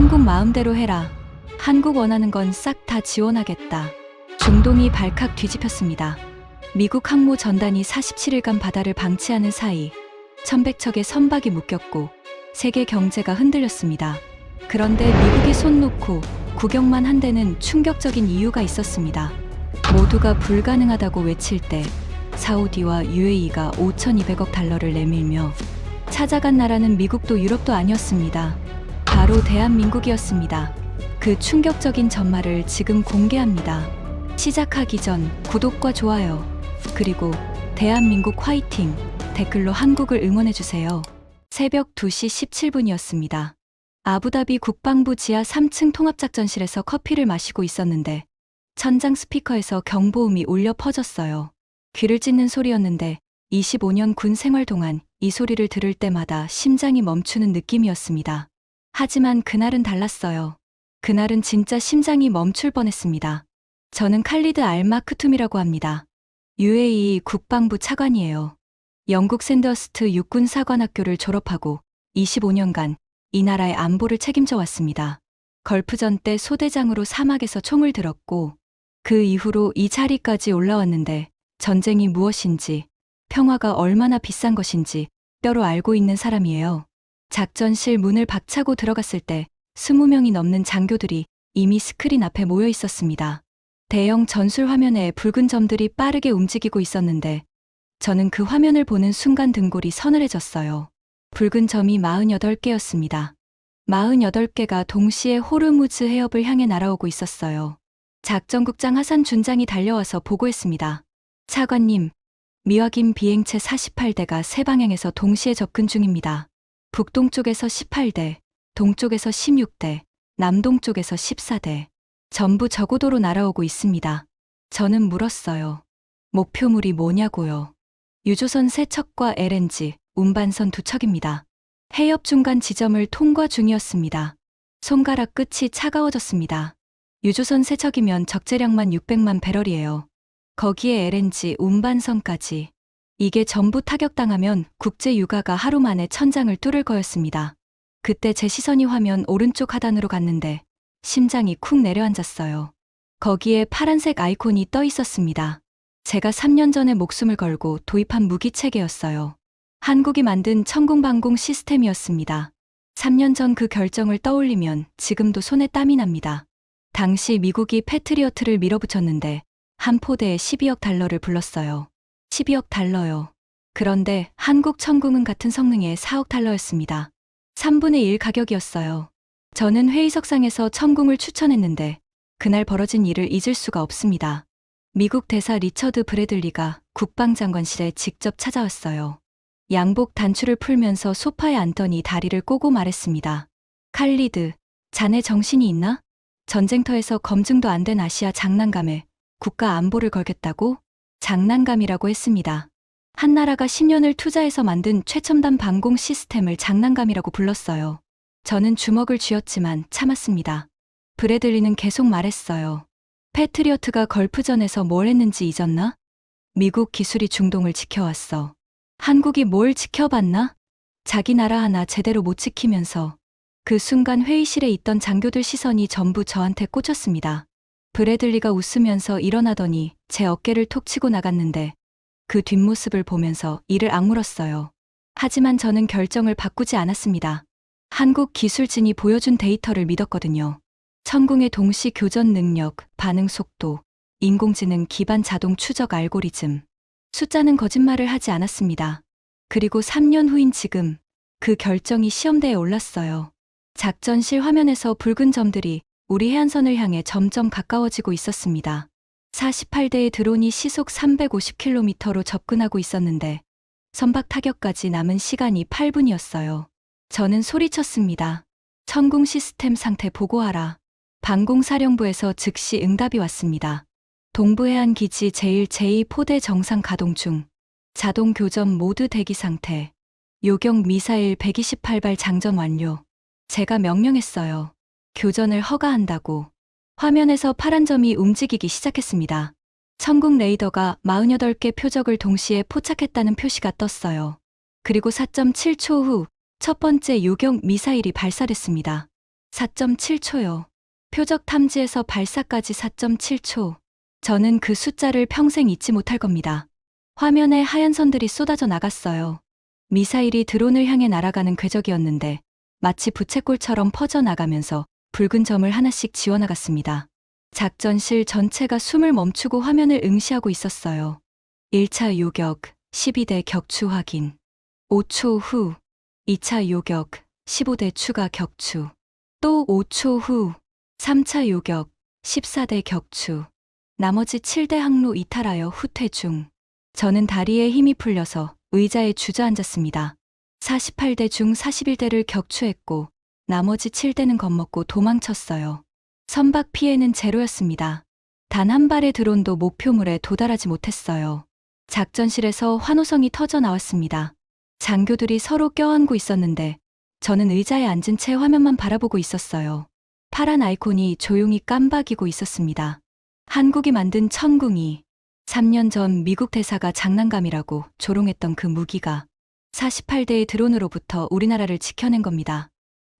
한국 마음대로 해라. 한국 원하는 건 싹 다 지원하겠다. 중동이 발칵 뒤집혔습니다. 미국 항모 전단이 47일간 바다를 방치하는 사이 1100척의 선박이 묶였고 세계 경제가 흔들렸습니다. 그런데 미국이 손 놓고 구경만 한 데는 충격적인 이유가 있었습니다. 모두가 불가능하다고 외칠 때 사우디와 UAE가 5,200억 달러를 내밀며 찾아간 나라는 미국도 유럽도 아니었습니다. 바로 대한민국이었습니다. 그 충격적인 전말을 지금 공개합니다. 시작하기 전 구독과 좋아요, 그리고 대한민국 화이팅 댓글로 한국을 응원해주세요. 새벽 2시 17분이었습니다. 아부다비 국방부 지하 3층 통합작전실에서 커피를 마시고 있었는데 천장 스피커에서 경보음이 울려 퍼졌어요. 귀를 찢는 소리였는데 25년 군 생활 동안 이 소리를 들을 때마다 심장이 멈추는 느낌이었습니다. 하지만 그날은 달랐어요. 그날은 진짜 심장이 멈출 뻔했습니다. 저는 칼리드 알 마크툼이라고 합니다. UAE 국방부 차관이에요. 영국 샌더스트 육군사관학교를 졸업하고 25년간 이 나라의 안보를 책임져 왔습니다. 걸프전 때 소대장으로 사막에서 총을 들었고 그 이후로 이 자리까지 올라왔는데 전쟁이 무엇인지, 평화가 얼마나 비싼 것인지 뼈로 알고 있는 사람이에요. 작전실 문을 박차고 들어갔을 때 20명이 넘는 장교들이 이미 스크린 앞에 모여 있었습니다. 대형 전술 화면에 붉은 점들이 빠르게 움직이고 있었는데 저는 그 화면을 보는 순간 등골이 서늘해졌어요. 붉은 점이 48개였습니다. 48개가 동시에 호르무즈 해협을 향해 날아오고 있었어요. 작전국장 하산 준장이 달려와서 보고했습니다. 차관님, 미확인 비행체 48대가 세 방향에서 동시에 접근 중입니다. 북동쪽에서 18대, 동쪽에서 16대, 남동쪽에서 14대. 전부 저고도로 날아오고 있습니다. 저는 물었어요. 목표물이 뭐냐고요. 유조선 3척과 LNG, 운반선 2척입니다. 해협 중간 지점을 통과 중이었습니다. 손가락 끝이 차가워졌습니다. 유조선 3척이면 적재량만 600만 배럴이에요. 거기에 LNG, 운반선까지. 이게 전부 타격당하면 국제 유가가 하루 만에 천장을 뚫을 거였습니다. 그때 제 시선이 화면 오른쪽 하단으로 갔는데 심장이 쿵 내려앉았어요. 거기에 파란색 아이콘이 떠 있었습니다. 제가 3년 전에 목숨을 걸고 도입한 무기체계였어요. 한국이 만든 천궁방공 시스템이었습니다. 3년 전 그 결정을 떠올리면 지금도 손에 땀이 납니다. 당시 미국이 패트리어트를 밀어붙였는데 한 포대에 12억 달러를 불렀어요. 12억 달러요. 그런데 한국 천궁은 같은 성능의 4억 달러였습니다. 3분의 1 가격이었어요. 저는 회의석상에서 천궁을 추천했는데 그날 벌어진 일을 잊을 수가 없습니다. 미국 대사 리처드 브래들리가 국방장관실에 직접 찾아왔어요. 양복 단추를 풀면서 소파에 앉더니 다리를 꼬고 말했습니다. 칼리드, 자네 정신이 있나? 전쟁터에서 검증도 안 된 아시아 장난감에 국가 안보를 걸겠다고? 장난감이라고 했습니다. 한 나라가 10년을 투자해서 만든 최첨단 방공 시스템을 장난감이라고 불렀어요. 저는 주먹을 쥐었지만 참았습니다. 브래들리는 계속 말했어요. 패트리어트가 걸프전에서 뭘 했는지 잊었나? 미국 기술이 중동을 지켜왔어. 한국이 뭘 지켜봤나? 자기 나라 하나 제대로 못 지키면서. 그 순간 회의실에 있던 장교들 시선이 전부 저한테 꽂혔습니다. 브래들리가 웃으면서 일어나더니 제 어깨를 톡 치고 나갔는데 그 뒷모습을 보면서 이를 악물었어요. 하지만 저는 결정을 바꾸지 않았습니다. 한국 기술진이 보여준 데이터를 믿었거든요. 천궁의 동시 교전 능력, 반응 속도, 인공지능 기반 자동 추적 알고리즘. 숫자는 거짓말을 하지 않았습니다. 그리고 3년 후인 지금 그 결정이 시험대에 올랐어요. 작전실 화면에서 붉은 점들이 우리 해안선을 향해 점점 가까워지고 있었습니다. 48대의 드론이 시속 350km로 접근하고 있었는데 선박 타격까지 남은 시간이 8분이었어요. 저는 소리쳤습니다. 천궁 시스템 상태 보고하라. 방공사령부에서 즉시 응답이 왔습니다. 동부해안기지 제1, 제2포대 정상 가동 중. 자동 교전 모드 대기 상태. 요격 미사일 128발 장전 완료. 제가 명령했어요. 교전을 허가한다고. 화면에서 파란 점이 움직이기 시작했습니다. 천궁 레이더가 48개 표적을 동시에 포착했다는 표시가 떴어요. 그리고 4.7초 후 첫 번째 요격 미사일이 발사됐습니다. 4.7초요. 표적 탐지에서 발사까지 4.7초. 저는 그 숫자를 평생 잊지 못할 겁니다. 화면에 하얀 선들이 쏟아져 나갔어요. 미사일이 드론을 향해 날아가는 궤적이었는데 마치 부채꼴처럼 퍼져나가면서 붉은 점을 하나씩 지워나갔습니다. 작전실 전체가 숨을 멈추고 화면을 응시하고 있었어요. 1차 요격, 12대 격추 확인. 5초 후, 2차 요격, 15대 추가 격추. 또 5초 후, 3차 요격, 14대 격추. 나머지 7대 항로 이탈하여 후퇴 중. 저는 다리에 힘이 풀려서 의자에 주저앉았습니다. 48대 중 41대를 격추했고 나머지 7대는 겁먹고 도망쳤어요. 선박 피해는 제로였습니다. 단 한 발의 드론도 목표물에 도달하지 못했어요. 작전실에서 환호성이 터져 나왔습니다. 장교들이 서로 껴안고 있었는데 저는 의자에 앉은 채 화면만 바라보고 있었어요. 파란 아이콘이 조용히 깜박이고 있었습니다. 한국이 만든 천궁이 3년 전 미국 대사가 장난감이라고 조롱했던 그 무기가 48대의 드론으로부터 우리나라를 지켜낸 겁니다.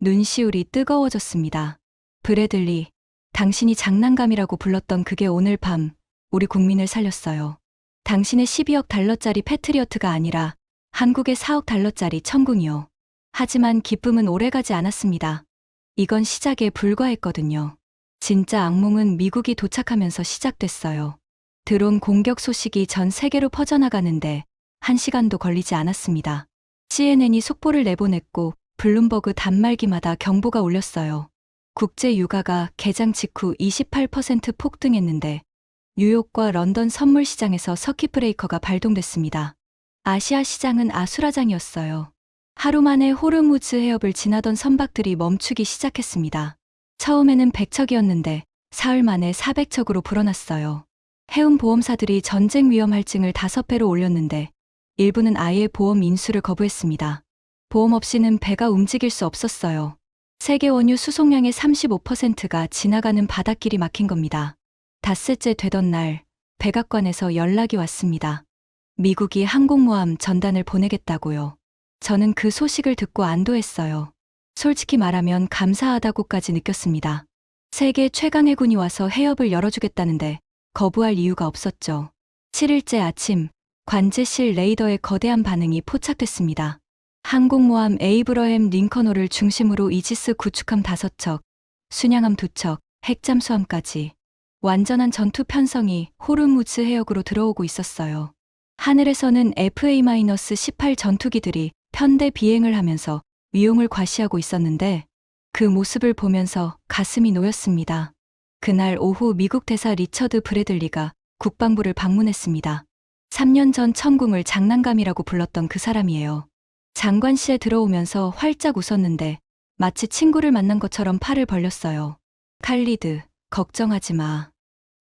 눈시울이 뜨거워졌습니다. 브래들리, 당신이 장난감이라고 불렀던 그게 오늘 밤 우리 국민을 살렸어요. 당신의 12억 달러짜리 패트리어트가 아니라 한국의 4억 달러짜리 천궁이요. 하지만 기쁨은 오래가지 않았습니다. 이건 시작에 불과했거든요. 진짜 악몽은 미국이 도착하면서 시작됐어요. 드론 공격 소식이 전 세계로 퍼져나가는데 1시간도 걸리지 않았습니다. CNN이 속보를 내보냈고 블룸버그 단말기마다 경보가 울렸어요. 국제 유가가 개장 직후 28% 폭등했는데 뉴욕과 런던 선물 시장에서 서킷 브레이커가 발동됐습니다. 아시아 시장은 아수라장이었어요. 하루 만에 호르무즈 해협을 지나던 선박들이 멈추기 시작했습니다. 처음에는 100척이었는데 사흘 만에 400척으로 불어났어요. 해운 보험사들이 전쟁 위험 할증을 5배로 올렸는데 일부는 아예 보험 인수를 거부했습니다. 보험 없이는 배가 움직일 수 없었어요. 세계 원유 수송량의 35%가 지나가는 바닷길이 막힌 겁니다. 닷새째 되던 날 백악관에서 연락이 왔습니다. 미국이 항공모함 전단을 보내겠다고요. 저는 그 소식을 듣고 안도했어요. 솔직히 말하면 감사하다고까지 느꼈습니다. 세계 최강 해군이 와서 해협을 열어주겠다는데 거부할 이유가 없었죠. 7일째 아침 관제실 레이더의 거대한 반응이 포착됐습니다. 항공모함 에이브러햄 링컨호를 중심으로 이지스 구축함 5척, 순양함 2척, 핵잠수함까지 완전한 전투 편성이 호르무즈 해역으로 들어오고 있었어요. 하늘에서는 FA-18 전투기들이 편대 비행을 하면서 위용을 과시하고 있었는데 그 모습을 보면서 가슴이 놓였습니다. 그날 오후 미국 대사 리처드 브래들리가 국방부를 방문했습니다. 3년 전 천궁을 장난감이라고 불렀던 그 사람이에요. 장관실에 들어오면서 활짝 웃었는데 마치 친구를 만난 것처럼 팔을 벌렸어요. 칼리드, 걱정하지 마.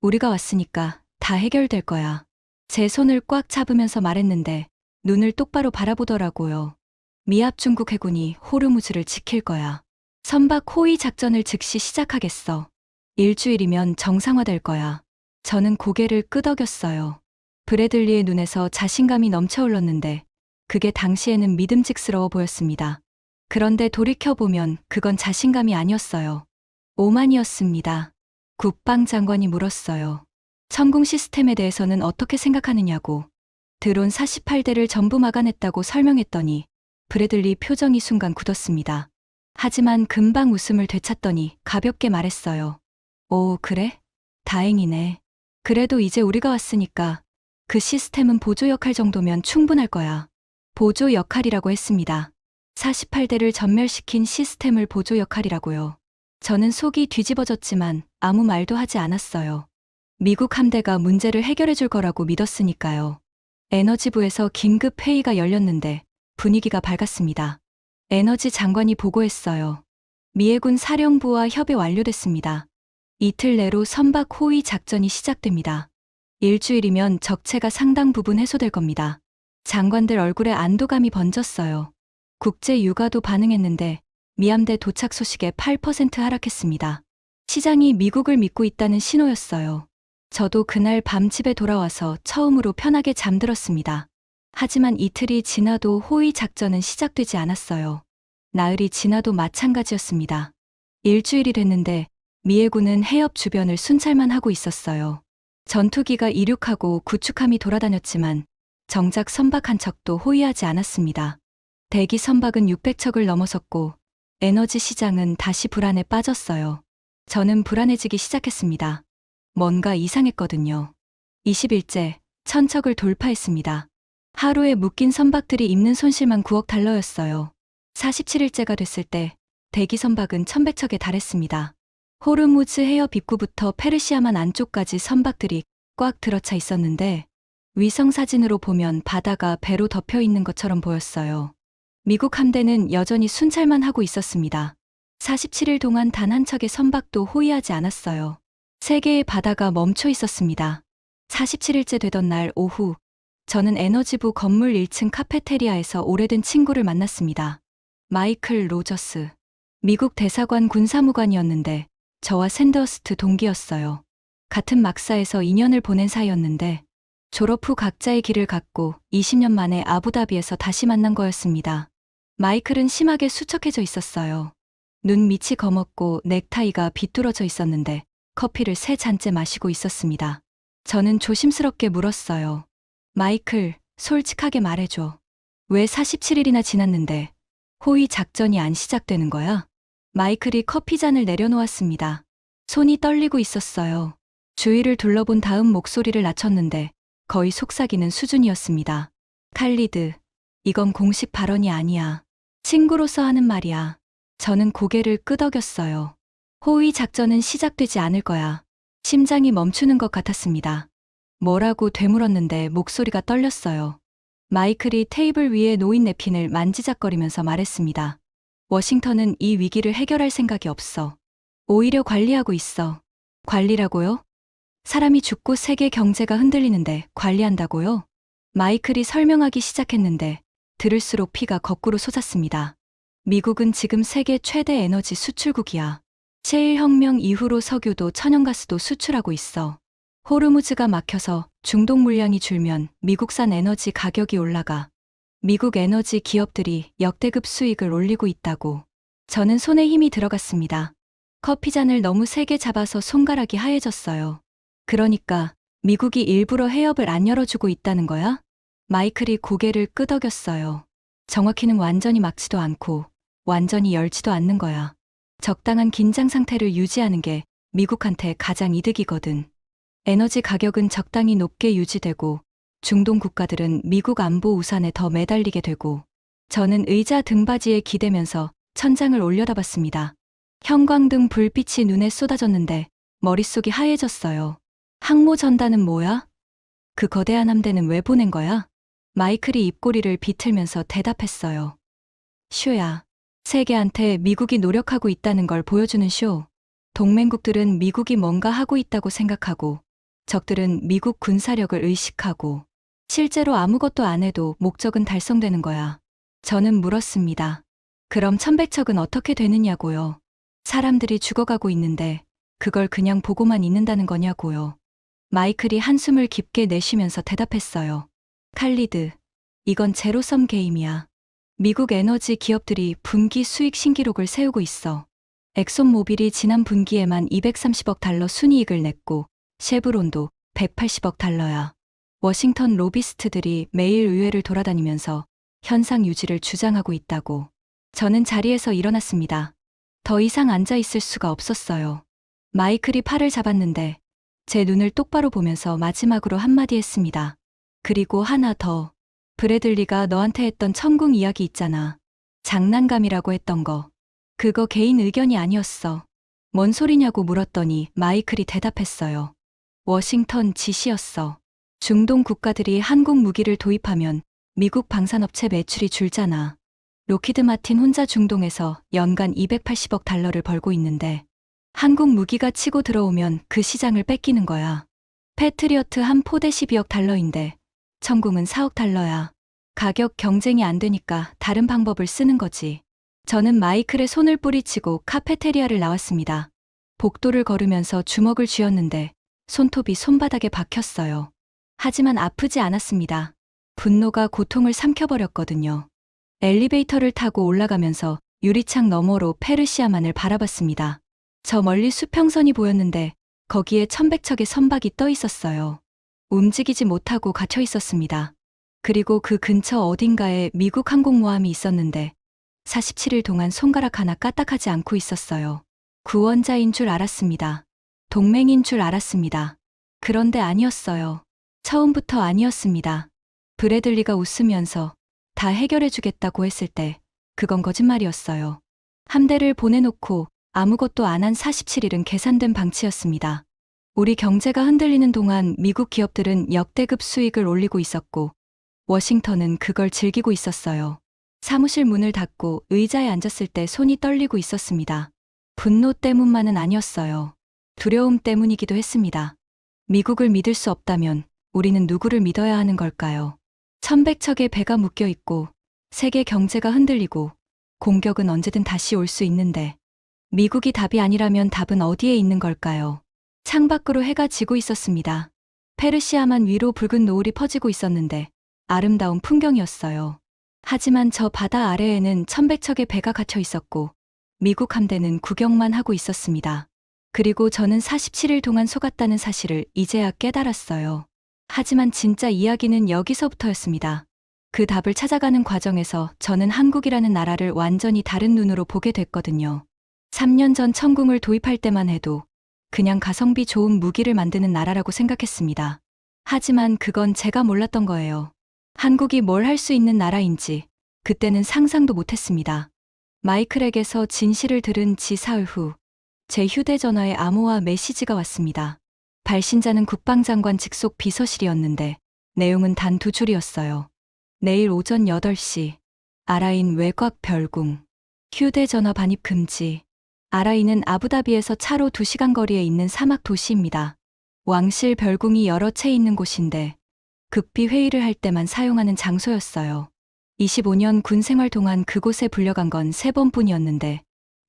우리가 왔으니까 다 해결될 거야. 제 손을 꽉 잡으면서 말했는데 눈을 똑바로 바라보더라고요. 미합 중국 해군이 호르무즈를 지킬 거야. 선박 호위 작전을 즉시 시작하겠어. 일주일이면 정상화될 거야. 저는 고개를 끄덕였어요. 브래들리의 눈에서 자신감이 넘쳐흘렀는데 그게 당시에는 믿음직스러워 보였습니다. 그런데 돌이켜보면 그건 자신감이 아니었어요. 오만이었습니다. 국방장관이 물었어요. 천궁 시스템에 대해서는 어떻게 생각하느냐고. 드론 48대를 전부 막아냈다고 설명했더니 브래들리 표정이 순간 굳었습니다. 하지만 금방 웃음을 되찾더니 가볍게 말했어요. 오, 그래? 다행이네. 그래도 이제 우리가 왔으니까 그 시스템은 보조 역할 정도면 충분할 거야. 보조 역할이라고 했습니다. 48대를 전멸시킨 시스템을 보조 역할이라고요. 저는 속이 뒤집어졌지만 아무 말도 하지 않았어요. 미국 함대가 문제를 해결해 줄 거라고 믿었으니까요. 에너지부에서 긴급 회의가 열렸는데 분위기가 밝았습니다. 에너지 장관이 보고했어요. 미해군 사령부와 협의 완료됐습니다. 이틀 내로 선박 호위 작전이 시작됩니다. 일주일이면 적체가 상당 부분 해소될 겁니다. 장관들 얼굴에 안도감이 번졌어요. 국제 유가도 반응했는데 미함대 도착 소식에 8% 하락했습니다. 시장이 미국을 믿고 있다는 신호였어요. 저도 그날 밤 집에 돌아와서 처음으로 편하게 잠들었습니다. 하지만 이틀이 지나도 호위 작전은 시작되지 않았어요. 나흘이 지나도 마찬가지였습니다. 일주일이 됐는데 미해군은 해협 주변을 순찰만 하고 있었어요. 전투기가 이륙하고 구축함이 돌아다녔지만 정작 선박 한 척도 호위하지 않았습니다. 대기 선박은 600척을 넘어섰고 에너지 시장은 다시 불안에 빠졌어요. 저는 불안해지기 시작했습니다. 뭔가 이상했거든요. 20일째 1000척을 돌파했습니다. 하루에 묶인 선박들이 입는 손실만 9억 달러였어요. 47일째가 됐을 때 대기 선박은 1100척에 달했습니다. 호르무즈 해협 입구부터 페르시아만 안쪽까지 선박들이 꽉 들어차 있었는데 위성 사진으로 보면 바다가 배로 덮여 있는 것처럼 보였어요. 미국 함대는 여전히 순찰만 하고 있었습니다. 47일 동안 단 한 척의 선박도 호위하지 않았어요. 세계의 바다가 멈춰 있었습니다. 47일째 되던 날 오후, 저는 에너지부 건물 1층 카페테리아에서 오래된 친구를 만났습니다. 마이클 로저스. 미국 대사관 군사무관이었는데 저와 샌더스트 동기였어요. 같은 막사에서 2년을 보낸 사이였는데 졸업 후 각자의 길을 갔고 20년 만에 아부다비에서 다시 만난 거였습니다. 마이클은 심하게 수척해져 있었어요. 눈 밑이 검었고 넥타이가 비뚤어져 있었는데 커피를 3잔째 마시고 있었습니다. 저는 조심스럽게 물었어요. 마이클, 솔직하게 말해줘. 왜 47일이나 지났는데 호위 작전이 안 시작되는 거야? 마이클이 커피잔을 내려놓았습니다. 손이 떨리고 있었어요. 주위를 둘러본 다음 목소리를 낮췄는데 거의 속삭이는 수준이었습니다. 칼리드, 이건 공식 발언이 아니야. 친구로서 하는 말이야. 저는 고개를 끄덕였어요. 호위 작전은 시작되지 않을 거야. 심장이 멈추는 것 같았습니다. 뭐라고 되물었는데 목소리가 떨렸어요. 마이클이 테이블 위에 놓인 냅킨을 만지작거리면서 말했습니다. 워싱턴은 이 위기를 해결할 생각이 없어. 오히려 관리하고 있어. 관리라고요? 사람이 죽고 세계 경제가 흔들리는데 관리한다고요? 마이클이 설명하기 시작했는데 들을수록 피가 거꾸로 솟았습니다. 미국은 지금 세계 최대 에너지 수출국이야. 셰일혁명 이후로 석유도 천연가스도 수출하고 있어. 호르무즈가 막혀서 중동 물량이 줄면 미국산 에너지 가격이 올라가. 미국 에너지 기업들이 역대급 수익을 올리고 있다고. 저는 손에 힘이 들어갔습니다. 커피잔을 너무 세게 잡아서 손가락이 하얘졌어요. 그러니까 미국이 일부러 해협을 안 열어주고 있다는 거야? 마이클이 고개를 끄덕였어요. 정확히는 완전히 막지도 않고 완전히 열지도 않는 거야. 적당한 긴장 상태를 유지하는 게 미국한테 가장 이득이거든. 에너지 가격은 적당히 높게 유지되고 중동 국가들은 미국 안보 우산에 더 매달리게 되고 저는 의자 등받이에 기대면서 천장을 올려다봤습니다. 형광등 불빛이 눈에 쏟아졌는데 머릿속이 하얘졌어요. 항모 전단은 뭐야? 그 거대한 함대는 왜 보낸 거야? 마이클이 입꼬리를 비틀면서 대답했어요. 쇼야. 세계한테 미국이 노력하고 있다는 걸 보여주는 쇼. 동맹국들은 미국이 뭔가 하고 있다고 생각하고 적들은 미국 군사력을 의식하고 실제로 아무것도 안 해도 목적은 달성되는 거야. 저는 물었습니다. 그럼 1100척은 어떻게 되느냐고요. 사람들이 죽어가고 있는데 그걸 그냥 보고만 있는다는 거냐고요. 마이클이 한숨을 깊게 내쉬면서 대답했어요. 칼리드, 이건 제로섬 게임이야. 미국 에너지 기업들이 분기 수익 신기록을 세우고 있어. 엑손모빌이 지난 분기에만 230억 달러 순이익을 냈고 쉐브론도 180억 달러야. 워싱턴 로비스트들이 매일 의회를 돌아다니면서 현상 유지를 주장하고 있다고. 저는 자리에서 일어났습니다. 더 이상 앉아 있을 수가 없었어요. 마이클이 팔을 잡았는데 제 눈을 똑바로 보면서 마지막으로 한마디 했습니다. 그리고 하나 더. 브래들리가 너한테 했던 천궁 이야기 있잖아. 장난감이라고 했던 거. 그거 개인 의견이 아니었어. 뭔 소리냐고 물었더니 마이클이 대답했어요. 워싱턴 지시였어. 중동 국가들이 한국 무기를 도입하면 미국 방산업체 매출이 줄잖아. 로키드 마틴 혼자 중동에서 연간 280억 달러를 벌고 있는데 한국 무기가 치고 들어오면 그 시장을 뺏기는 거야. 패트리어트 한 포대 12억 달러인데 천궁은 4억 달러야. 가격 경쟁이 안 되니까 다른 방법을 쓰는 거지. 저는 마이클의 손을 뿌리치고 카페테리아를 나왔습니다. 복도를 걸으면서 주먹을 쥐었는데 손톱이 손바닥에 박혔어요. 하지만 아프지 않았습니다. 분노가 고통을 삼켜버렸거든요. 엘리베이터를 타고 올라가면서 유리창 너머로 페르시아만을 바라봤습니다. 저 멀리 수평선이 보였는데 거기에 천백척의 선박이 떠 있었어요. 움직이지 못하고 갇혀 있었습니다. 그리고 그 근처 어딘가에 미국 항공모함이 있었는데 47일 동안 손가락 하나 까딱하지 않고 있었어요. 구원자인 줄 알았습니다. 동맹인 줄 알았습니다. 그런데 아니었어요. 처음부터 아니었습니다. 브래들리가 웃으면서 다 해결해주겠다고 했을 때 그건 거짓말이었어요. 함대를 보내놓고 아무것도 안 한 47일은 계산된 방치였습니다. 우리 경제가 흔들리는 동안 미국 기업들은 역대급 수익을 올리고 있었고 워싱턴은 그걸 즐기고 있었어요. 사무실 문을 닫고 의자에 앉았을 때 손이 떨리고 있었습니다. 분노 때문만은 아니었어요. 두려움 때문이기도 했습니다. 미국을 믿을 수 없다면 우리는 누구를 믿어야 하는 걸까요? 천백척의 배가 묶여 있고 세계 경제가 흔들리고 공격은 언제든 다시 올 수 있는데 미국이 답이 아니라면 답은 어디에 있는 걸까요? 창밖으로 해가 지고 있었습니다. 페르시아만 위로 붉은 노을이 퍼지고 있었는데 아름다운 풍경이었어요. 하지만 저 바다 아래에는 천백척의 배가 갇혀 있었고 미국 함대는 구경만 하고 있었습니다. 그리고 저는 47일 동안 속았다는 사실을 이제야 깨달았어요. 하지만 진짜 이야기는 여기서부터였습니다. 그 답을 찾아가는 과정에서 저는 한국이라는 나라를 완전히 다른 눈으로 보게 됐거든요. 3년 전 천궁을 도입할 때만 해도 그냥 가성비 좋은 무기를 만드는 나라라고 생각했습니다. 하지만 그건 제가 몰랐던 거예요. 한국이 뭘 할 수 있는 나라인지 그때는 상상도 못했습니다. 마이클에게서 진실을 들은 지 사흘 후 제 휴대전화에 암호화 메시지가 왔습니다. 발신자는 국방장관 직속 비서실이었는데 내용은 단 2줄이었어요. 내일 오전 8시 아라인 외곽 별궁 휴대전화 반입 금지. 아라인은 아부다비에서 차로 2시간 거리에 있는 사막 도시입니다. 왕실 별궁이 여러 채 있는 곳인데 급비 회의를 할 때만 사용하는 장소였어요. 25년 군 생활 동안 그곳에 불려간 건 3번뿐이었는데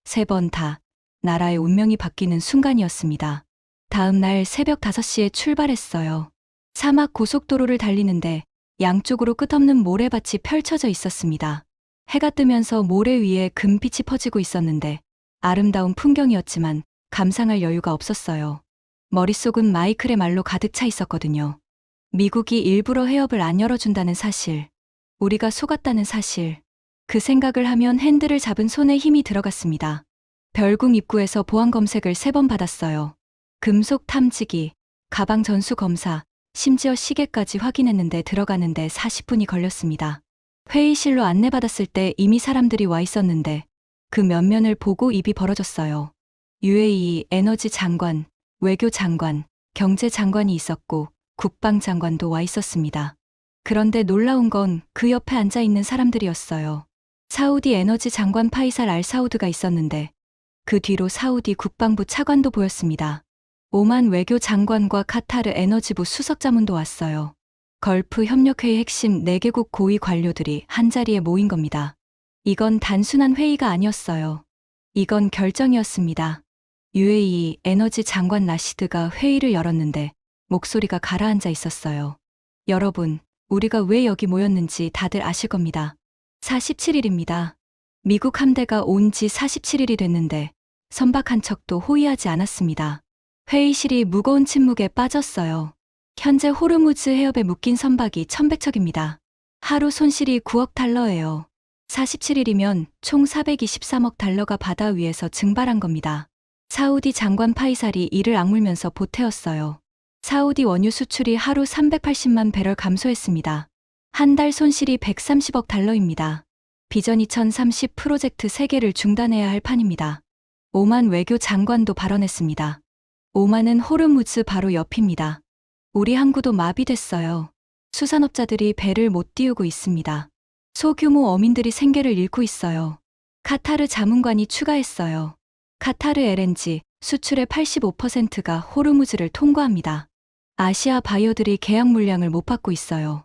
3번 다 나라의 운명이 바뀌는 순간이었습니다. 다음 날 새벽 5시에 출발했어요. 사막 고속도로를 달리는데 양쪽으로 끝없는 모래밭이 펼쳐져 있었습니다. 해가 뜨면서 모래 위에 금빛이 퍼지고 있었는데 아름다운 풍경이었지만 감상할 여유가 없었어요. 머릿속은 마이클의 말로 가득 차 있었거든요. 미국이 일부러 해협을 안 열어준다는 사실, 우리가 속았다는 사실. 그 생각을 하면 핸들을 잡은 손에 힘이 들어갔습니다. 별궁 입구에서 보안 검색을 3번 받았어요. 금속 탐지기, 가방 전수 검사, 심지어 시계까지 확인했는데 들어가는데 40분이 걸렸습니다. 회의실로 안내받았을 때 이미 사람들이 와 있었는데 그 면면을 보고 입이 벌어졌어요. UAE 에너지 장관, 외교 장관, 경제 장관이 있었고 국방장관도 와 있었습니다. 그런데 놀라운 건 그 옆에 앉아 있는 사람들이었어요. 사우디 에너지 장관 파이살 알 사우드가 있었는데 그 뒤로 사우디 국방부 차관도 보였습니다. 오만 외교 장관과 카타르 에너지부 수석자문도 왔어요. 걸프 협력회의 핵심 4개국 고위 관료들이 한자리에 모인 겁니다. 이건 단순한 회의가 아니었어요. 이건 결정이었습니다. UAE 에너지 장관 라시드가 회의를 열었는데 목소리가 가라앉아 있었어요. 여러분, 우리가 왜 여기 모였는지 다들 아실 겁니다. 47일입니다. 미국 함대가 온 지 47일이 됐는데 선박 한 척도 호위하지 않았습니다. 회의실이 무거운 침묵에 빠졌어요. 현재 호르무즈 해협에 묶인 선박이 1100척입니다. 하루 손실이 9억 달러예요. 47일이면 총 423억 달러가 바다 위에서 증발한 겁니다. 사우디 장관 파이살이 이를 악물면서 보태었어요. 사우디 원유 수출이 하루 380만 배럴 감소했습니다. 한 달 손실이 130억 달러입니다. 비전 2030 프로젝트 3개를 중단해야 할 판입니다. 오만 외교 장관도 발언했습니다. 오만은 호르무즈 바로 옆입니다. 우리 항구도 마비됐어요. 수산업자들이 배를 못 띄우고 있습니다. 소규모 어민들이 생계를 잃고 있어요. 카타르 자문관이 추가했어요. 카타르 LNG 수출의 85%가 호르무즈를 통과합니다. 아시아 바이어들이 계약 물량을 못 받고 있어요.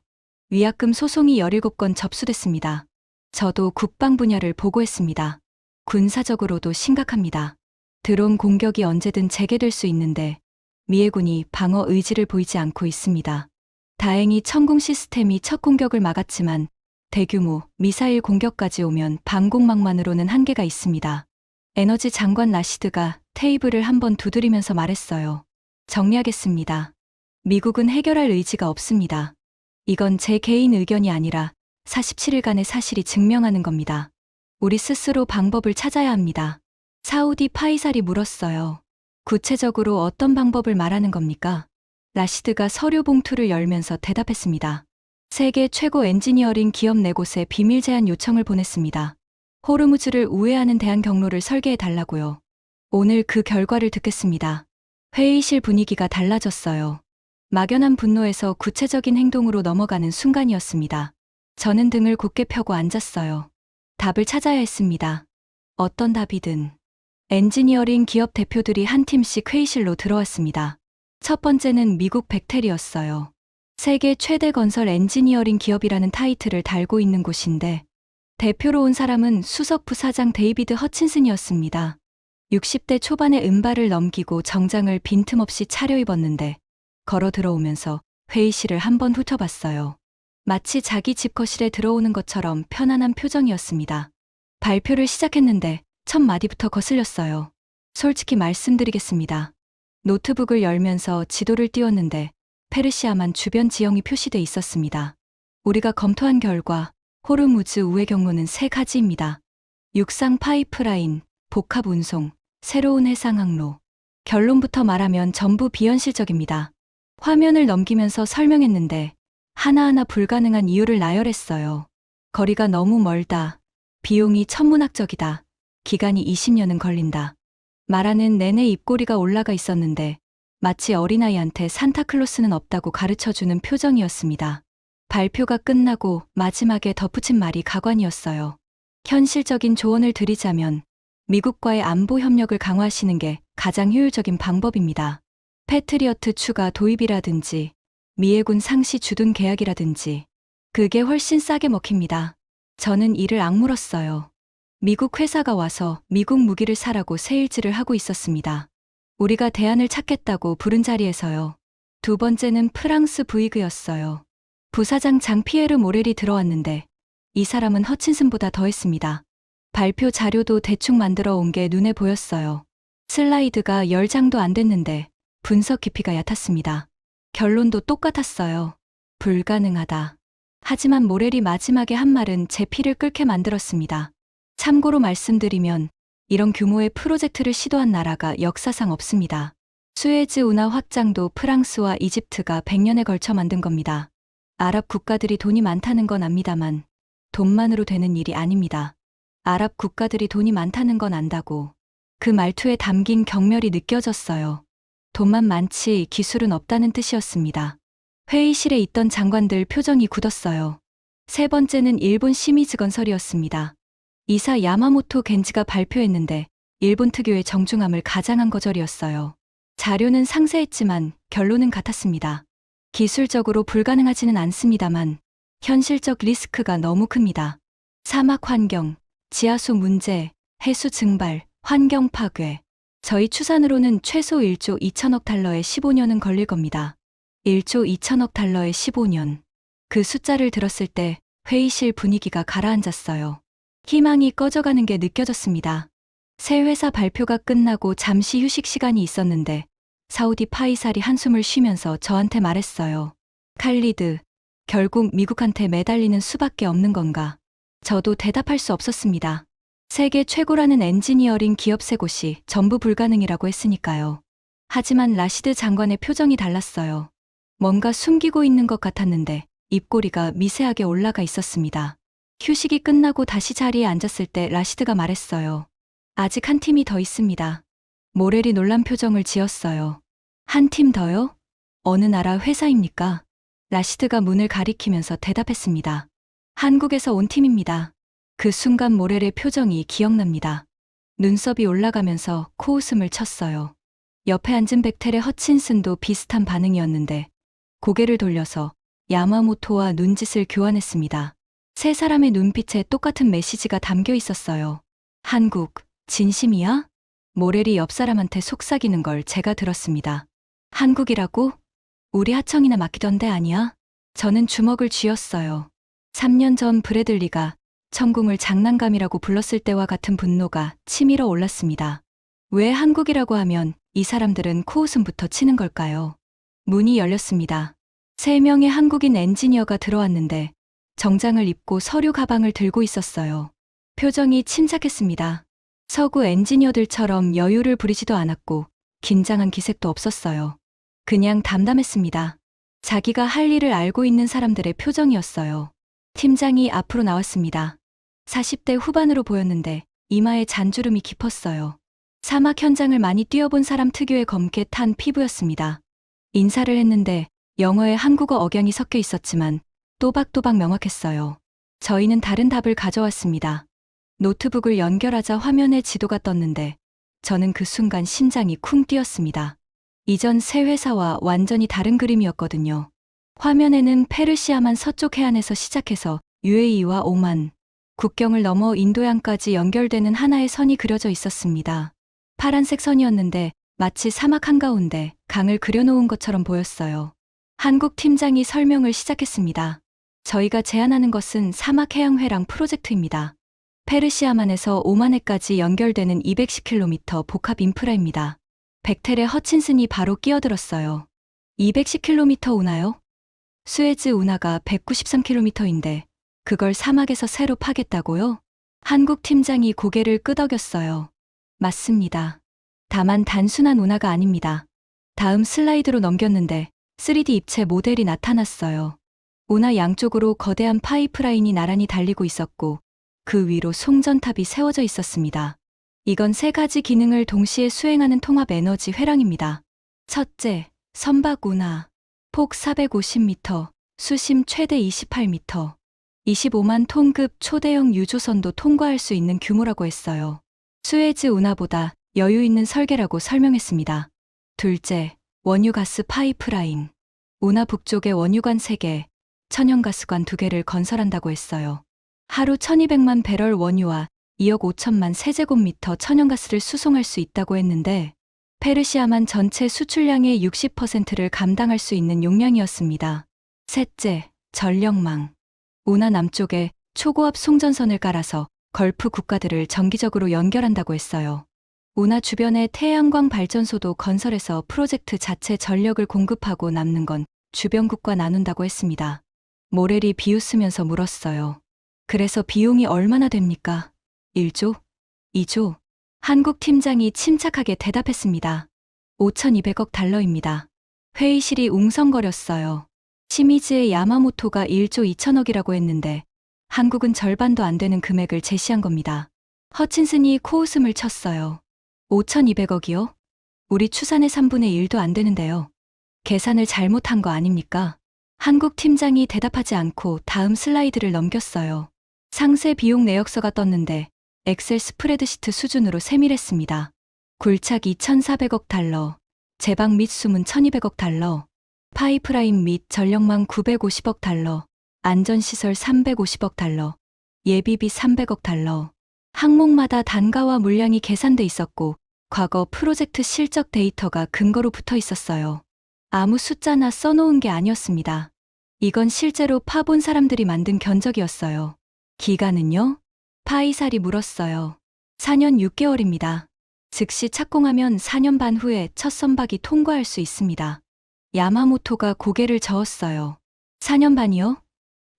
위약금 소송이 17건 접수됐습니다. 저도 국방 분야를 보고했습니다. 군사적으로도 심각합니다. 드론 공격이 언제든 재개될 수 있는데 미해군이 방어 의지를 보이지 않고 있습니다. 다행히 천궁 시스템이 첫 공격을 막았지만 대규모 미사일 공격까지 오면 방공망만으로는 한계가 있습니다. 에너지 장관 라시드가 테이블을 한번 두드리면서 말했어요. 정리하겠습니다. 미국은 해결할 의지가 없습니다. 이건 제 개인 의견이 아니라 47일간의 사실이 증명하는 겁니다. 우리 스스로 방법을 찾아야 합니다. 사우디 파이살이 물었어요. 구체적으로 어떤 방법을 말하는 겁니까? 라시드가 서류 봉투를 열면서 대답했습니다. 세계 최고 엔지니어링 기업 4곳에 비밀 제안 요청을 보냈습니다. 호르무즈를 우회하는 대안 경로를 설계해 달라고요. 오늘 그 결과를 듣겠습니다. 회의실 분위기가 달라졌어요. 막연한 분노에서 구체적인 행동으로 넘어가는 순간이었습니다. 저는 등을 굳게 펴고 앉았어요. 답을 찾아야 했습니다. 어떤 답이든. 엔지니어링 기업 대표들이 한 팀씩 회의실로 들어왔습니다. 첫 번째는 미국 벡텔이었어요. 세계 최대 건설 엔지니어링 기업이라는 타이틀을 달고 있는 곳인데 대표로 온 사람은 수석 부사장 데이비드 허친슨이었습니다. 60대 초반의 은발을 넘기고 정장을 빈틈없이 차려입었는데 걸어 들어오면서 회의실을 한번 훑어봤어요. 마치 자기 집 거실에 들어오는 것처럼 편안한 표정이었습니다. 발표를 시작했는데 첫 마디부터 거슬렸어요. 솔직히 말씀드리겠습니다. 노트북을 열면서 지도를 띄웠는데 페르시아만 주변 지형이 표시돼 있었습니다. 우리가 검토한 결과 호르무즈 우회 경로는 3가지입니다. 육상 파이프라인, 복합 운송, 새로운 해상 항로. 결론부터 말하면 전부 비현실적입니다. 화면을 넘기면서 설명했는데 하나하나 불가능한 이유를 나열했어요. 거리가 너무 멀다. 비용이 천문학적이다. 기간이 20년은 걸린다. 말하는 내내 입꼬리가 올라가 있었는데 마치 어린아이한테 산타클로스는 없다고 가르쳐주는 표정이었습니다. 발표가 끝나고 마지막에 덧붙인 말이 가관이었어요. 현실적인 조언을 드리자면 미국과의 안보 협력을 강화하시는 게 가장 효율적인 방법입니다. 패트리어트 추가 도입이라든지 미해군 상시 주둔 계약이라든지 그게 훨씬 싸게 먹힙니다. 저는 이를 악물었어요. 미국 회사가 와서 미국 무기를 사라고 세일즈를 하고 있었습니다. 우리가 대안을 찾겠다고 부른 자리에서요. 두 번째는 프랑스 부이그였어요. 부사장 장피에르 모렐이 들어왔는데 이 사람은 허친슨보다 더했습니다. 발표 자료도 대충 만들어 온 게 눈에 보였어요. 슬라이드가 10장도 안 됐는데 분석 깊이가 얕았습니다. 결론도 똑같았어요. 불가능하다. 하지만 모렐이 마지막에 한 말은 제 피를 끓게 만들었습니다. 참고로 말씀드리면 이런 규모의 프로젝트를 시도한 나라가 역사상 없습니다. 수에즈 운하 확장도 프랑스와 이집트가 100년에 걸쳐 만든 겁니다. 아랍 국가들이 돈이 많다는 건 압니다만 돈만으로 되는 일이 아닙니다. 아랍 국가들이 돈이 많다는 건 안다고. 그 말투에 담긴 경멸이 느껴졌어요. 돈만 많지 기술은 없다는 뜻이었습니다. 회의실에 있던 장관들 표정이 굳었어요. 세 번째는 일본 시미즈 건설이었습니다. 이사 야마모토 겐지가 발표했는데 일본 특유의 정중함을 가장한 거절이었어요. 자료는 상세했지만 결론은 같았습니다. 기술적으로 불가능하지는 않습니다만 현실적 리스크가 너무 큽니다. 사막 환경, 지하수 문제, 해수 증발, 환경 파괴. 저희 추산으로는 최소 1조 2천억 달러에 15년은 걸릴 겁니다. 1조 2천억 달러에 15년. 그 숫자를 들었을 때 회의실 분위기가 가라앉았어요. 희망이 꺼져가는 게 느껴졌습니다. 새 회사 발표가 끝나고 잠시 휴식 시간이 있었는데 사우디 파이살이 한숨을 쉬면서 저한테 말했어요. 칼리드, 결국 미국한테 매달리는 수밖에 없는 건가? 저도 대답할 수 없었습니다. 세계 최고라는 엔지니어링 기업 3곳이 전부 불가능이라고 했으니까요. 하지만 라시드 장관의 표정이 달랐어요. 뭔가 숨기고 있는 것 같았는데 입꼬리가 미세하게 올라가 있었습니다. 휴식이 끝나고 다시 자리에 앉았을 때 라시드가 말했어요. 아직 한 팀이 더 있습니다. 모렐이 놀란 표정을 지었어요. 한 팀 더요? 어느 나라 회사입니까? 라시드가 문을 가리키면서 대답했습니다. 한국에서 온 팀입니다. 그 순간 모렐의 표정이 기억납니다. 눈썹이 올라가면서 코웃음을 쳤어요. 옆에 앉은 벡텔의 허친슨도 비슷한 반응이었는데 고개를 돌려서 야마모토와 눈짓을 교환했습니다. 세 사람의 눈빛에 똑같은 메시지가 담겨 있었어요. 한국, 진심이야? 모렐이 옆 사람한테 속삭이는 걸 제가 들었습니다. 한국이라고? 우리 하청이나 맡기던데 아니야? 저는 주먹을 쥐었어요. 3년 전 브래들리가 천궁을 장난감이라고 불렀을 때와 같은 분노가 치밀어 올랐습니다. 왜 한국이라고 하면 이 사람들은 코웃음부터 치는 걸까요? 문이 열렸습니다. 3명의 한국인 엔지니어가 들어왔는데 정장을 입고 서류 가방을 들고 있었어요. 표정이 침착했습니다. 서구 엔지니어들처럼 여유를 부리지도 않았고 긴장한 기색도 없었어요. 그냥 담담했습니다. 자기가 할 일을 알고 있는 사람들의 표정이었어요. 팀장이 앞으로 나왔습니다. 40대 후반으로 보였는데 이마에 잔주름이 깊었어요. 사막 현장을 많이 뛰어본 사람 특유의 검게 탄 피부였습니다. 인사를 했는데 영어에 한국어 억양이 섞여 있었지만 또박또박 명확했어요. 저희는 다른 답을 가져왔습니다. 노트북을 연결하자 화면에 지도가 떴는데 저는 그 순간 심장이 쿵 뛰었습니다. 이전 새 회사와 완전히 다른 그림이었거든요. 화면에는 페르시아만 서쪽 해안에서 시작해서 UAE와 오만, 국경을 넘어 인도양까지 연결되는 하나의 선이 그려져 있었습니다. 파란색 선이었는데 마치 사막 한가운데 강을 그려놓은 것처럼 보였어요. 한국 팀장이 설명을 시작했습니다. 저희가 제안하는 것은 사막해양회랑 프로젝트입니다. 페르시아만에서 오만해까지 연결되는 210km 복합 인프라입니다. 벡텔의 허친슨이 바로 끼어들었어요. 210km 운하요? 수에즈 운하가 193km인데 그걸 사막에서 새로 파겠다고요? 한국 팀장이 고개를 끄덕였어요. 맞습니다. 다만 단순한 운하가 아닙니다. 다음 슬라이드로 넘겼는데 3D 입체 모델이 나타났어요. 운하 양쪽으로 거대한 파이프라인이 나란히 달리고 있었고 그 위로 송전탑이 세워져 있었습니다. 이건 3가지 기능을 동시에 수행하는 통합 에너지 회랑입니다. 첫째, 선박 운하. 폭 450m, 수심 최대 28m. 25만 톤급 초대형 유조선도 통과할 수 있는 규모라고 했어요. 수에즈 운하보다 여유 있는 설계라고 설명했습니다. 둘째, 원유가스 파이프라인. 운하 북쪽에 원유관 3개, 천연가스관 2개를 건설한다고 했어요. 하루 1200만 배럴 원유와 2억 5천만 세제곱미터 천연가스를 수송할 수 있다고 했는데 페르시아만 전체 수출량의 60%를 감당할 수 있는 용량이었습니다. 셋째, 전력망. 운하 남쪽에 초고압 송전선을 깔아서 걸프 국가들을 정기적으로 연결한다고 했어요. 운하 주변에 태양광 발전소도 건설해서 프로젝트 자체 전력을 공급하고 남는 건 주변국과 나눈다고 했습니다. 모렐이 비웃으면서 물었어요. 그래서 비용이 얼마나 됩니까? 1조? 2조? 한국 팀장이 침착하게 대답했습니다. 5,200억 달러입니다. 회의실이 웅성거렸어요. 시미즈의 야마모토가 1조 2천억이라고 했는데 한국은 절반도 안 되는 금액을 제시한 겁니다. 허친슨이 코웃음을 쳤어요. 5,200억이요? 우리 추산의 3분의 1도 안 되는데요. 계산을 잘못한 거 아닙니까? 한국 팀장이 대답하지 않고 다음 슬라이드를 넘겼어요. 상세 비용 내역서가 떴는데 엑셀 스프레드시트 수준으로 세밀했습니다. 굴착 2,400억 달러, 제방 및 수문 1,200억 달러, 파이프라인 및 전력망 950억 달러, 안전시설 350억 달러, 예비비 300억 달러. 항목마다 단가와 물량이 계산돼 있었고 과거 프로젝트 실적 데이터가 근거로 붙어 있었어요. 아무 숫자나 써놓은 게 아니었습니다. 이건 실제로 파본 사람들이 만든 견적이었어요. 기간은요? 파이살이 물었어요. 4년 6개월입니다. 즉시 착공하면 4년 반 후에 첫 선박이 통과할 수 있습니다. 야마모토가 고개를 저었어요. 4년 반이요?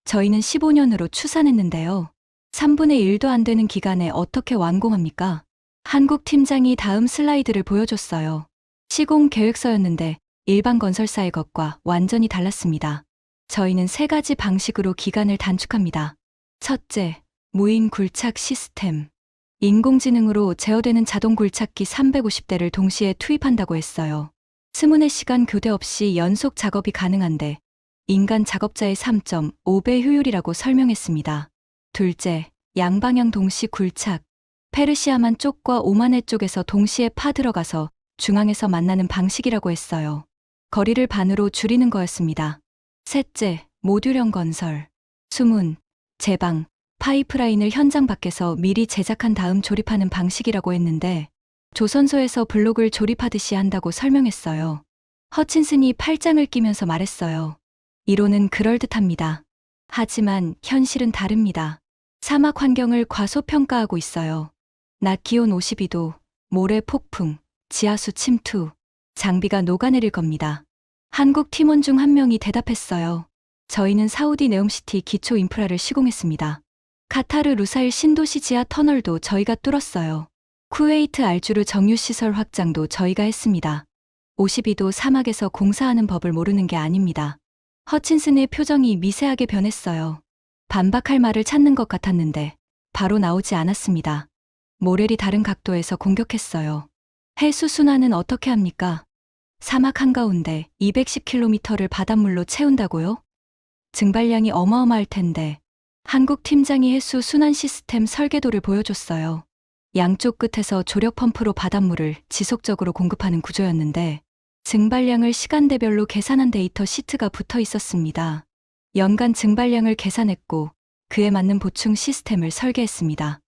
저희는 15년으로 추산했는데요. 3분의 1도 안 되는 기간에 어떻게 완공합니까? 한국 팀장이 다음 슬라이드를 보여줬어요. 시공 계획서였는데 일반 건설사의 것과 완전히 달랐습니다. 저희는 3가지 방식으로 기간을 단축합니다. 첫째, 무인 굴착 시스템. 인공지능으로 제어되는 자동 굴착기 350대를 동시에 투입한다고 했어요. 스문의 시간 교대 없이 연속 작업이 가능한데 인간 작업자의 3.5배 효율이라고 설명했습니다. 둘째, 양방향 동시 굴착. 페르시아만 쪽과 오만해 쪽에서 동시에 파 들어가서 중앙에서 만나는 방식이라고 했어요. 거리를 반으로 줄이는 거였습니다. 셋째, 모듈형 건설. 수문, 제방, 파이프라인을 현장 밖에서 미리 제작한 다음 조립하는 방식이라고 했는데 조선소에서 블록을 조립하듯이 한다고 설명했어요. 허친슨이 팔짱을 끼면서 말했어요. 이론은 그럴듯합니다. 하지만 현실은 다릅니다. 사막 환경을 과소평가하고 있어요. 낮 기온 52도, 모래 폭풍, 지하수 침투, 장비가 녹아내릴 겁니다. 한국 팀원 중 한 명이 대답했어요. 저희는 사우디 네옴시티 기초 인프라를 시공했습니다. 카타르 루사일 신도시 지하 터널도 저희가 뚫었어요. 쿠웨이트 알주르 정유시설 확장도 저희가 했습니다. 52도 사막에서 공사하는 법을 모르는 게 아닙니다. 허친슨의 표정이 미세하게 변했어요. 반박할 말을 찾는 것 같았는데 바로 나오지 않았습니다. 모렐이 다른 각도에서 공격했어요. 해수 순환은 어떻게 합니까? 사막 한가운데 210km를 바닷물로 채운다고요? 증발량이 어마어마할 텐데. 한국 팀장이 해수 순환 시스템 설계도를 보여줬어요. 양쪽 끝에서 조력 펌프로 바닷물을 지속적으로 공급하는 구조였는데 증발량을 시간대별로 계산한 데이터 시트가 붙어 있었습니다. 연간 증발량을 계산했고 그에 맞는 보충 시스템을 설계했습니다.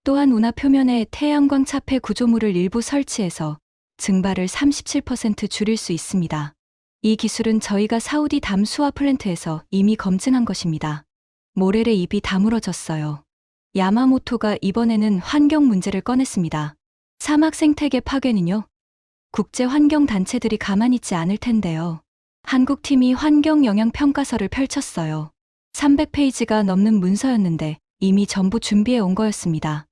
또한 운하 표면에 태양광 차폐 구조물을 일부 설치해서 증발을 37% 줄일 수 있습니다. 이 기술은 저희가 사우디 담수화 플랜트에서 이미 검증한 것입니다. 모렐의 입이 다물어졌어요. 야마모토가 이번에는 환경 문제를 꺼냈습니다. 사막 생태계 파괴는요? 국제 환경 단체들이 가만히 있지 않을 텐데요. 한국팀이 환경 영향 평가서를 펼쳤어요. 300페이지가 넘는 문서였는데 이미 전부 준비해 온 거였습니다.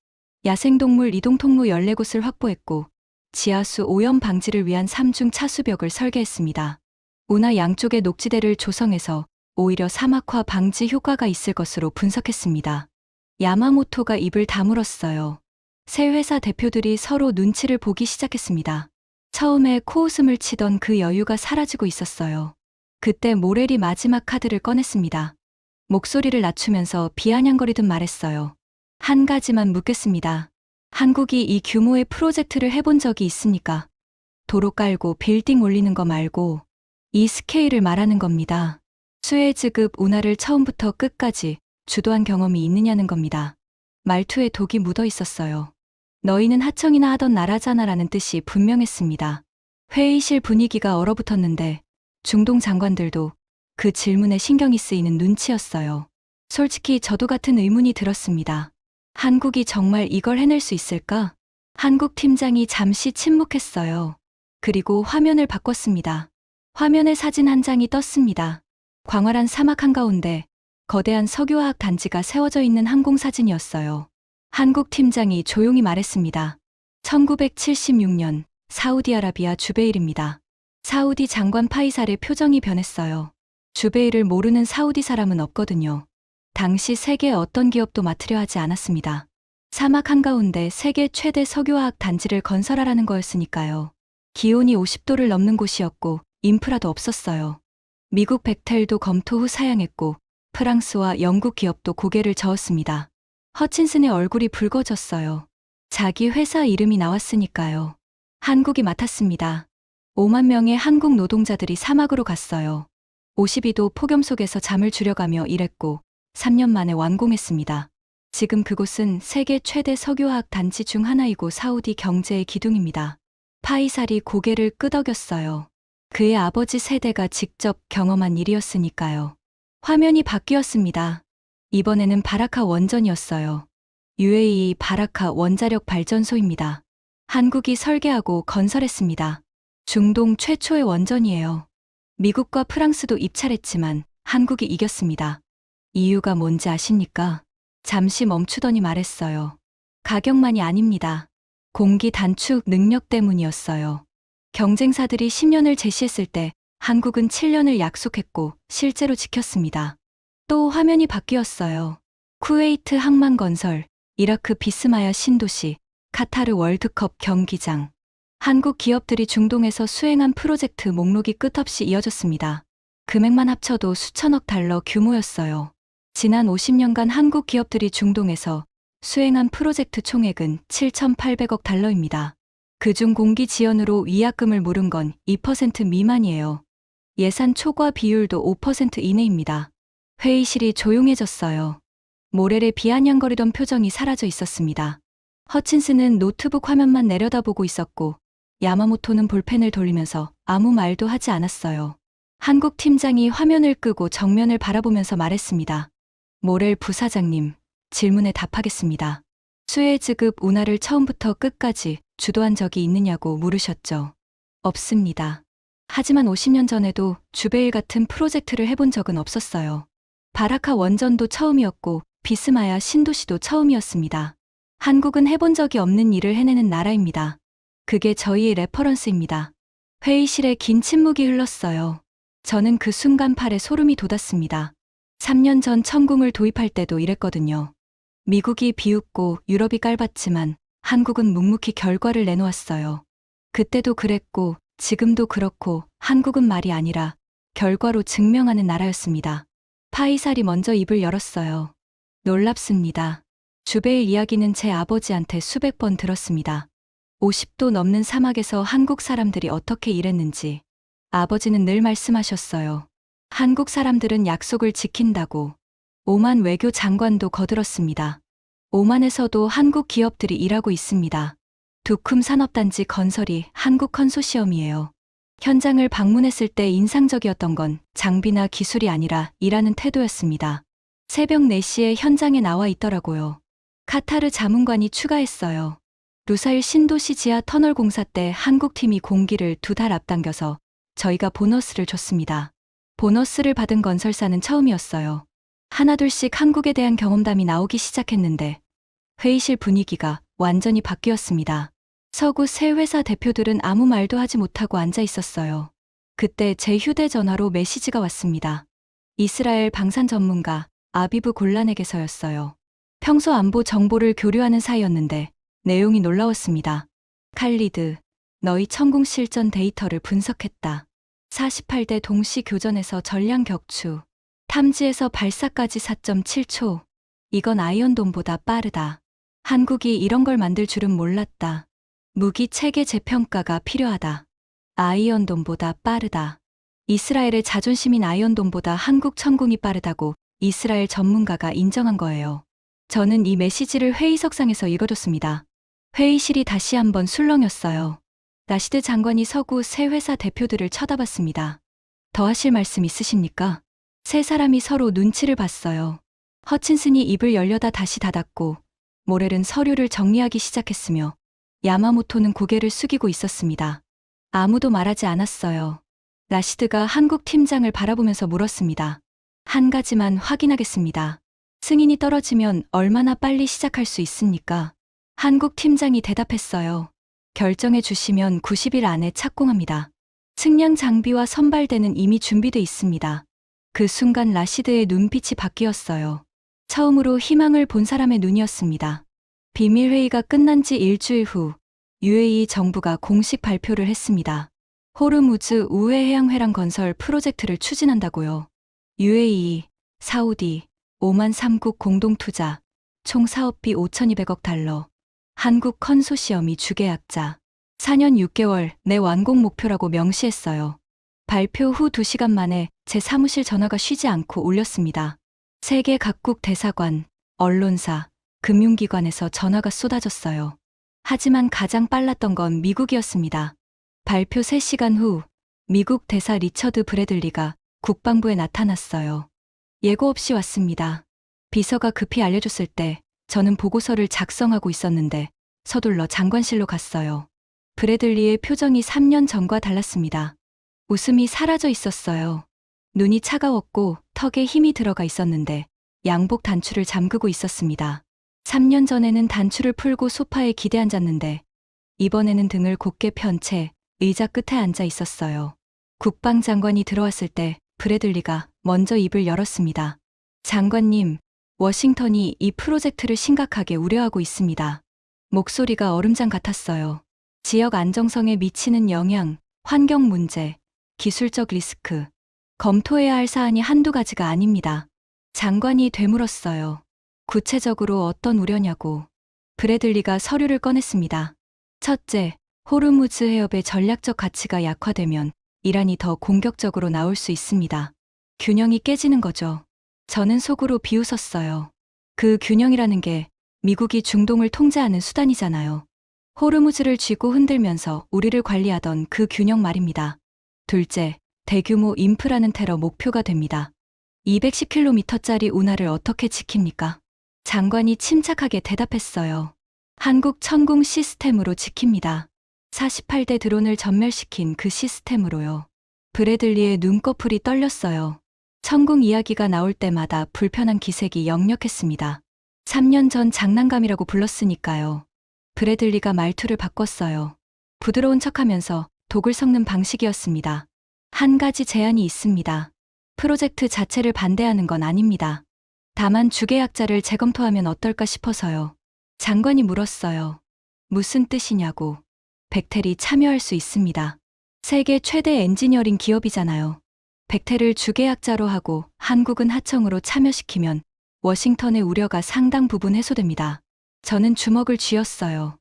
야생동물 이동 통로 14곳을 확보했고 지하수 오염 방지를 위한 3중 차수벽을 설계했습니다. 운하 양쪽의 녹지대를 조성해서 오히려 사막화 방지 효과가 있을 것으로 분석했습니다. 야마모토가 입을 다물었어요. 새 회사 대표들이 서로 눈치를 보기 시작했습니다. 처음에 코웃음을 치던 그 여유가 사라지고 있었어요. 그때 모렐이 마지막 카드를 꺼냈습니다. 목소리를 낮추면서 비아냥거리듯 말했어요. 한 가지만 묻겠습니다. 한국이 이 규모의 프로젝트를 해본 적이 있습니까? 도로 깔고 빌딩 올리는 거 말고 이 스케일을 말하는 겁니다. 수에즈급 운하를 처음부터 끝까지 주도한 경험이 있느냐는 겁니다. 말투에 독이 묻어 있었어요. 너희는 하청이나 하던 나라잖아라는 뜻이 분명했습니다. 회의실 분위기가 얼어붙었는데 중동 장관들도 그 질문에 신경이 쓰이는 눈치였어요. 솔직히 저도 같은 의문이 들었습니다. 한국이 정말 이걸 해낼 수 있을까? 한국 팀장이 잠시 침묵했어요. 그리고 화면을 바꿨습니다. 화면에 사진 한 장이 떴습니다. 광활한 사막 한가운데 거대한 석유화학 단지가 세워져 있는 항공사진이었어요. 한국 팀장이 조용히 말했습니다. 1976년 사우디아라비아 주베일입니다. 사우디 장관 파이살의 표정이 변했어요. 주베일을 모르는 사우디 사람은 없거든요. 당시 세계 어떤 기업도 맡으려 하지 않았습니다. 사막 한가운데 세계 최대 석유화학 단지를 건설하라는 거였으니까요. 기온이 50도를 넘는 곳이었고 인프라도 없었어요. 미국 벡텔도 검토 후 사양했고 프랑스와 영국 기업도 고개를 저었습니다. 허친슨의 얼굴이 붉어졌어요. 자기 회사 이름이 나왔으니까요. 한국이 맡았습니다. 5만 명의 한국 노동자들이 사막으로 갔어요. 52도 폭염 속에서 잠을 줄여가며 일했고 3년 만에 완공했습니다. 지금 그곳은 세계 최대 석유화학 단지 중 하나이고 사우디 경제의 기둥입니다. 파이살이 고개를 끄덕였어요. 그의 아버지 세대가 직접 경험한 일이었으니까요. 화면이 바뀌었습니다. 이번에는 바라카 원전이었어요. UAE 바라카 원자력 발전소입니다. 한국이 설계하고 건설했습니다. 중동 최초의 원전이에요. 미국과 프랑스도 입찰했지만 한국이 이겼습니다. 이유가 뭔지 아십니까? 잠시 멈추더니 말했어요. 가격만이 아닙니다. 공기 단축 능력 때문이었어요. 경쟁사들이 10년을 제시했을 때 한국은 7년을 약속했고 실제로 지켰습니다. 또 화면이 바뀌었어요. 쿠웨이트 항만건설, 이라크 비스마야 신도시, 카타르 월드컵 경기장. 한국 기업들이 중동에서 수행한 프로젝트 목록이 끝없이 이어졌습니다. 금액만 합쳐도 수천억 달러 규모였어요. 지난 50년간 한국 기업들이 중동에서 수행한 프로젝트 총액은 7,800억 달러입니다. 그중 공기 지원으로 위약금을 물은 건 2% 미만이에요. 예산 초과 비율도 5% 이내입니다. 회의실이 조용해졌어요. 모렐의 비아냥거리던 표정이 사라져 있었습니다. 허친슨은 노트북 화면만 내려다보고 있었고 야마모토는 볼펜을 돌리면서 아무 말도 하지 않았어요. 한국 팀장이 화면을 끄고 정면을 바라보면서 말했습니다. 모렐 부사장님, 질문에 답하겠습니다. 수혜즈급 운하를 처음부터 끝까지 주도한 적이 있느냐고 물으셨죠. 없습니다. 하지만 50년 전에도 주베일 같은 프로젝트를 해본 적은 없었어요. 바라카 원전도 처음이었고 비스마야 신도시도 처음이었습니다. 한국은 해본 적이 없는 일을 해내는 나라입니다. 그게 저희의 레퍼런스입니다. 회의실에 긴 침묵이 흘렀어요. 저는 그 순간 팔에 소름이 돋았습니다. 3년 전 천궁을 도입할 때도 이랬거든요. 미국이 비웃고 유럽이 깔봤지만 한국은 묵묵히 결과를 내놓았어요. 그때도 그랬고 지금도 그렇고 한국은 말이 아니라 결과로 증명하는 나라였습니다. 파이살이 먼저 입을 열었어요. 놀랍습니다. 주베일 이야기는 제 아버지한테 수백 번 들었습니다. 50도 넘는 사막에서 한국 사람들이 어떻게 일했는지. 아버지는 늘 말씀하셨어요. 한국 사람들은 약속을 지킨다고. 오만 외교 장관도 거들었습니다. 오만에서도 한국 기업들이 일하고 있습니다. 두쿰 산업단지 건설이 한국 컨소시엄이에요. 현장을 방문했을 때 인상적이었던 건 장비나 기술이 아니라 일하는 태도였습니다. 새벽 4시에 현장에 나와 있더라고요. 카타르 자문관이 추가했어요. 루사일 신도시 지하 터널 공사 때 한국팀이 공기를 2달 앞당겨서 저희가 보너스를 줬습니다. 보너스를 받은 건설사는 처음이었어요. 하나둘씩 한국에 대한 경험담이 나오기 시작했는데 회의실 분위기가 완전히 바뀌었습니다. 서구 새 회사 대표들은 아무 말도 하지 못하고 앉아 있었어요. 그때 제 휴대전화로 메시지가 왔습니다. 이스라엘 방산 전문가 아비브 골란에게서였어요. 평소 안보 정보를 교류하는 사이였는데 내용이 놀라웠습니다. 칼리드, 너희 천궁 실전 데이터를 분석했다. 48대 동시 교전에서 전량 격추, 탐지에서 발사까지 4.7초. 이건 아이언돔보다 빠르다. 한국이 이런 걸 만들 줄은 몰랐다. 무기 체계 재평가가 필요하다. 아이언돔보다 빠르다. 이스라엘의 자존심인 아이언돔보다 한국 천궁이 빠르다고 이스라엘 전문가가 인정한 거예요. 저는 이 메시지를 회의석상에서 읽어줬습니다. 회의실이 다시 한번 술렁였어요. 라시드 장관이 서구 새 회사 대표들을 쳐다봤습니다. 더 하실 말씀 있으십니까? 세 사람이 서로 눈치를 봤어요. 허친슨이 입을 열려다 다시 닫았고 모렐은 서류를 정리하기 시작했으며 야마모토는 고개를 숙이고 있었습니다. 아무도 말하지 않았어요. 라시드가 한국 팀장을 바라보면서 물었습니다. 한 가지만 확인하겠습니다. 승인이 떨어지면 얼마나 빨리 시작할 수 있습니까? 한국 팀장이 대답했어요. 결정해 주시면 90일 안에 착공합니다. 측량 장비와 선발대는 이미 준비돼 있습니다. 그 순간 라시드의 눈빛이 바뀌었어요. 처음으로 희망을 본 사람의 눈이었습니다. 비밀회의가 끝난 지 일주일 후 UAE 정부가 공식 발표를 했습니다. 호르무즈 우회해양회랑 건설 프로젝트를 추진한다고요. UAE, 사우디, 오만 3국 공동투자, 총 사업비 5,200억 달러. 한국 컨소시엄이 주계약자. 4년 6개월 내 완공 목표라고 명시했어요. 발표 후 2시간 만에 제 사무실 전화가 쉬지 않고 울렸습니다. 세계 각국 대사관, 언론사, 금융기관에서 전화가 쏟아졌어요. 하지만 가장 빨랐던 건 미국이었습니다. 발표 3시간 후 미국 대사 리처드 브래들리가 국방부에 나타났어요. 예고 없이 왔습니다. 비서가 급히 알려줬을 때 저는 보고서를 작성하고 있었는데 서둘러 장관실로 갔어요. 브래들리의 표정이 3년 전과 달랐습니다. 웃음이 사라져 있었어요. 눈이 차가웠고 턱에 힘이 들어가 있었는데 양복 단추를 잠그고 있었습니다. 3년 전에는 단추를 풀고 소파에 기대 앉았는데 이번에는 등을 곧게 편 채 의자 끝에 앉아 있었어요. 국방장관이 들어왔을 때 브래들리가 먼저 입을 열었습니다. 장관님, 워싱턴이 이 프로젝트를 심각하게 우려하고 있습니다. 목소리가 얼음장 같았어요. 지역 안정성에 미치는 영향, 환경 문제, 기술적 리스크. 검토해야 할 사안이 한두 가지가 아닙니다. 장관이 되물었어요. 구체적으로 어떤 우려냐고. 브래들리가 서류를 꺼냈습니다. 첫째, 호르무즈 해협의 전략적 가치가 약화되면 이란이 더 공격적으로 나올 수 있습니다. 균형이 깨지는 거죠. 저는 속으로 비웃었어요. 그 균형이라는 게 미국이 중동을 통제하는 수단이잖아요. 호르무즈를 쥐고 흔들면서 우리를 관리하던 그 균형 말입니다. 둘째, 대규모 인프라는 테러 목표가 됩니다. 210km짜리 운하를 어떻게 지킵니까? 장관이 침착하게 대답했어요. 한국 천공 시스템으로 지킵니다. 48대 드론을 전멸시킨 그 시스템으로요. 브래들리의 눈꺼풀이 떨렸어요. 천공 이야기가 나올 때마다 불편한 기색이 역력했습니다. 3년 전 장난감이라고 불렀으니까요. 브래들리가 말투를 바꿨어요. 부드러운 척하면서 독을 섞는 방식이었습니다. 한 가지 제안이 있습니다. 프로젝트 자체를 반대하는 건 아닙니다. 다만 주계약자를 재검토하면 어떨까 싶어서요. 장관이 물었어요. 무슨 뜻이냐고. 벡텔이 참여할 수 있습니다. 세계 최대 엔지니어링 기업이잖아요. 벡텔을 주계약자로 하고 한국은 하청으로 참여시키면 워싱턴의 우려가 상당 부분 해소됩니다. 저는 주먹을 쥐었어요.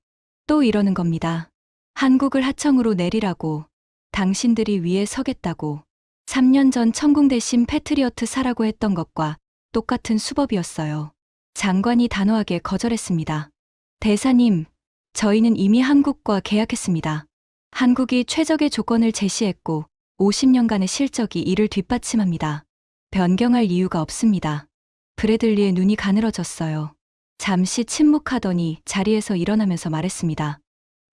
또 이러는 겁니다. 한국을 하청으로 내리라고. 당신들이 위에 서겠다고. 3년 전 천공 대신 패트리어트 사라고 했던 것과 똑같은 수법이었어요. 장관이 단호하게 거절했습니다. 대사님, 저희는 이미 한국과 계약했습니다. 한국이 최적의 조건을 제시했고 50년간의 실적이 이를 뒷받침합니다. 변경할 이유가 없습니다. 브래들리의 눈이 가늘어졌어요. 잠시 침묵하더니 자리에서 일어나면서 말했습니다.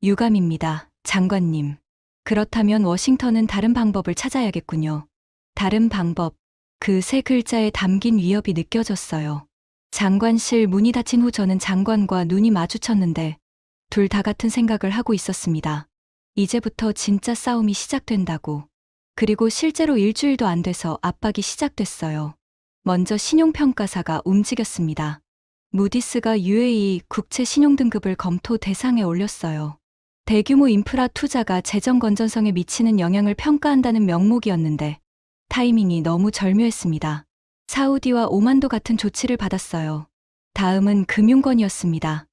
유감입니다, 장관님. 그렇다면 워싱턴은 다른 방법을 찾아야겠군요. 다른 방법. 그 세 글자에 담긴 위협이 느껴졌어요. 장관실 문이 닫힌 후 저는 장관과 눈이 마주쳤는데 둘 다 같은 생각을 하고 있었습니다. 이제부터 진짜 싸움이 시작된다고. 그리고 실제로 일주일도 안 돼서 압박이 시작됐어요. 먼저 신용평가사가 움직였습니다. 무디스가 UAE 국채 신용등급을 검토 대상에 올렸어요. 대규모 인프라 투자가 재정 건전성에 미치는 영향을 평가한다는 명목이었는데 타이밍이 너무 절묘했습니다. 사우디와 오만도 같은 조치를 받았어요. 다음은 금융권이었습니다.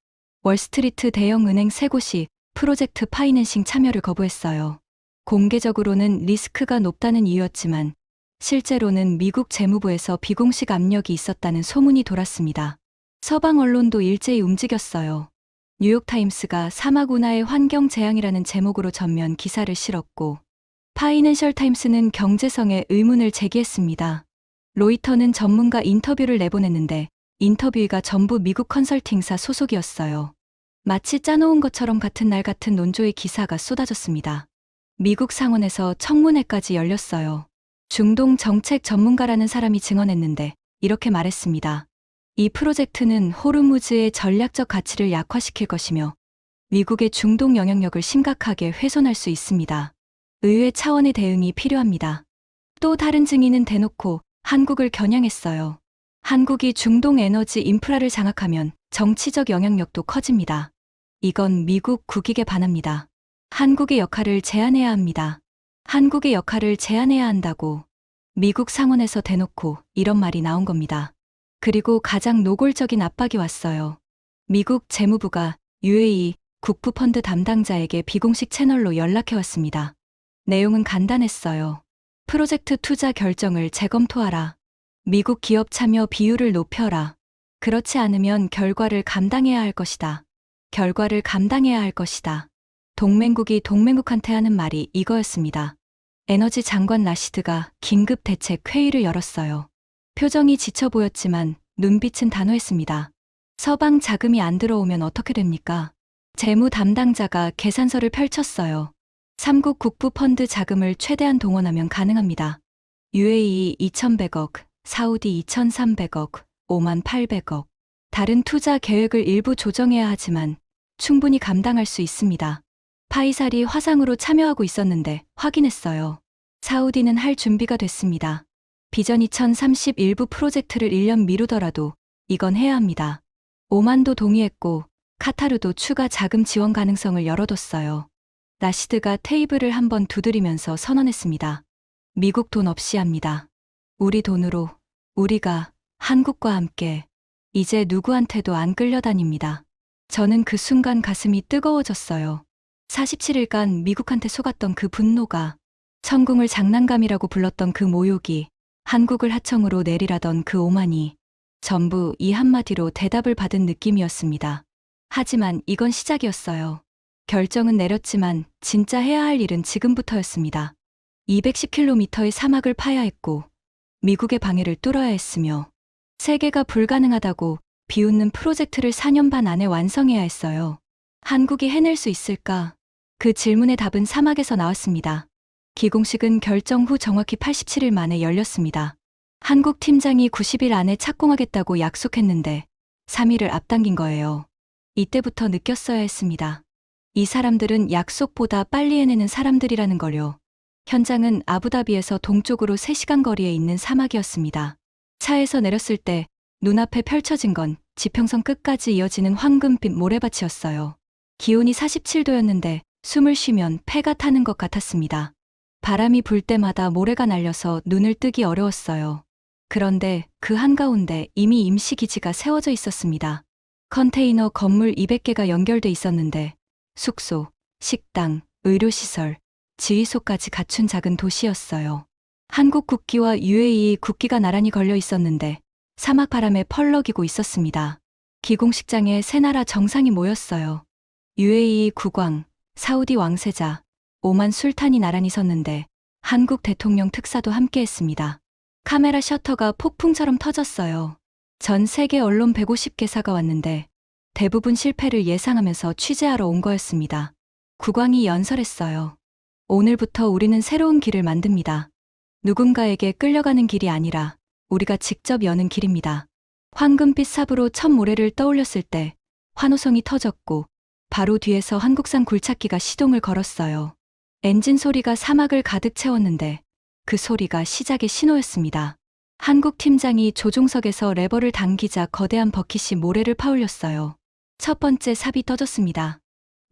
월스트리트 대형 은행 3곳이 프로젝트 파이낸싱 참여를 거부했어요. 공개적으로는 리스크가 높다는 이유였지만 실제로는 미국 재무부에서 비공식 압력이 있었다는 소문이 돌았습니다. 서방 언론도 일제히 움직였어요. 뉴욕타임스가 사막 운하의 환경 재앙이라는 제목으로 전면 기사를 실었고 파이낸셜 타임스는 경제성에 의문을 제기했습니다. 로이터는 전문가 인터뷰를 내보냈는데 인터뷰가 전부 미국 컨설팅사 소속이었어요. 마치 짜놓은 것처럼 같은 날 같은 논조의 기사가 쏟아졌습니다. 미국 상원에서 청문회까지 열렸어요. 중동 정책 전문가라는 사람이 증언했는데 이렇게 말했습니다. 이 프로젝트는 호르무즈의 전략적 가치를 약화시킬 것이며 미국의 중동 영향력을 심각하게 훼손할 수 있습니다. 의회 차원의 대응이 필요합니다. 또 다른 증인은 대놓고 한국을 겨냥했어요. 한국이 중동 에너지 인프라를 장악하면 정치적 영향력도 커집니다. 이건 미국 국익에 반합니다. 한국의 역할을 제한해야 합니다. 한국의 역할을 제한해야 한다고 미국 상원에서 대놓고 이런 말이 나온 겁니다. 그리고 가장 노골적인 압박이 왔어요. 미국 재무부가 UAE 국부펀드 담당자에게 비공식 채널로 연락해왔습니다. 내용은 간단했어요. 프로젝트 투자 결정을 재검토하라. 미국 기업 참여 비율을 높여라. 그렇지 않으면 결과를 감당해야 할 것이다. 결과를 감당해야 할 것이다. 동맹국이 동맹국한테 하는 말이 이거였습니다. 에너지 장관 라시드가 긴급 대책 회의를 열었어요. 표정이 지쳐 보였지만 눈빛은 단호했습니다. 서방 자금이 안 들어오면 어떻게 됩니까? 재무 담당자가 계산서를 펼쳤어요. 3국 국부펀드 자금을 최대한 동원하면 가능합니다. UAE 2,100억, 사우디 2,300억, 오만 800억. 다른 투자 계획을 일부 조정해야 하지만 충분히 감당할 수 있습니다. 파이살이 화상으로 참여하고 있었는데 확인했어요. 사우디는 할 준비가 됐습니다. 비전 2030 일부 프로젝트를 1년 미루더라도 이건 해야 합니다. 오만도 동의했고 카타르도 추가 자금 지원 가능성을 열어뒀어요. 라시드가 테이블을 한번 두드리면서 선언했습니다. 미국 돈 없이 합니다. 우리 돈으로, 우리가 한국과 함께 이제 누구한테도 안 끌려다닙니다. 저는 그 순간 가슴이 뜨거워졌어요. 47일간 미국한테 속았던 그 분노가, 천궁을 장난감이라고 불렀던 그 모욕이, 한국을 하청으로 내리라던 그 오만이 전부 이 한마디로 대답을 받은 느낌이었습니다. 하지만 이건 시작이었어요. 결정은 내렸지만 진짜 해야 할 일은 지금부터였습니다. 210km의 사막을 파야 했고 미국의 방해를 뚫어야 했으며 세계가 불가능하다고 비웃는 프로젝트를 4년 반 안에 완성해야 했어요. 한국이 해낼 수 있을까? 그 질문의 답은 사막에서 나왔습니다. 기공식은 결정 후 정확히 87일 만에 열렸습니다. 한국 팀장이 90일 안에 착공하겠다고 약속했는데 3일을 앞당긴 거예요. 이때부터 느꼈어야 했습니다. 이 사람들은 약속보다 빨리 해내는 사람들이라는 걸요. 현장은 아부다비에서 동쪽으로 3시간 거리에 있는 사막이었습니다. 차에서 내렸을 때 눈앞에 펼쳐진 건 지평선 끝까지 이어지는 황금빛 모래밭이었어요. 기온이 47도였는데 숨을 쉬면 폐가 타는 것 같았습니다. 바람이 불 때마다 모래가 날려서 눈을 뜨기 어려웠어요. 그런데 그 한가운데 이미 임시기지가 세워져 있었습니다. 컨테이너 건물 200개가 연결돼 있었는데 숙소, 식당, 의료시설, 지휘소까지 갖춘 작은 도시였어요. 한국 국기와 UAE 국기가 나란히 걸려 있었는데 사막 바람에 펄럭이고 있었습니다. 기공식장에 세 나라 정상이 모였어요. UAE 국왕, 사우디 왕세자, 오만 술탄이 나란히 섰는데 한국 대통령 특사도 함께했습니다. 카메라 셔터가 폭풍처럼 터졌어요. 전 세계 언론 150개사가 왔는데 대부분 실패를 예상하면서 취재하러 온 거였습니다. 국왕이 연설했어요. 오늘부터 우리는 새로운 길을 만듭니다. 누군가에게 끌려가는 길이 아니라 우리가 직접 여는 길입니다. 황금빛 삽으로 첫 모래를 떠올렸을 때 환호성이 터졌고 바로 뒤에서 한국산 굴착기가 시동을 걸었어요. 엔진 소리가 사막을 가득 채웠는데 그 소리가 시작의 신호였습니다. 한국 팀장이 조종석에서 레버를 당기자 거대한 버킷이 모래를 파올렸어요. 첫 번째 삽이 떠졌습니다.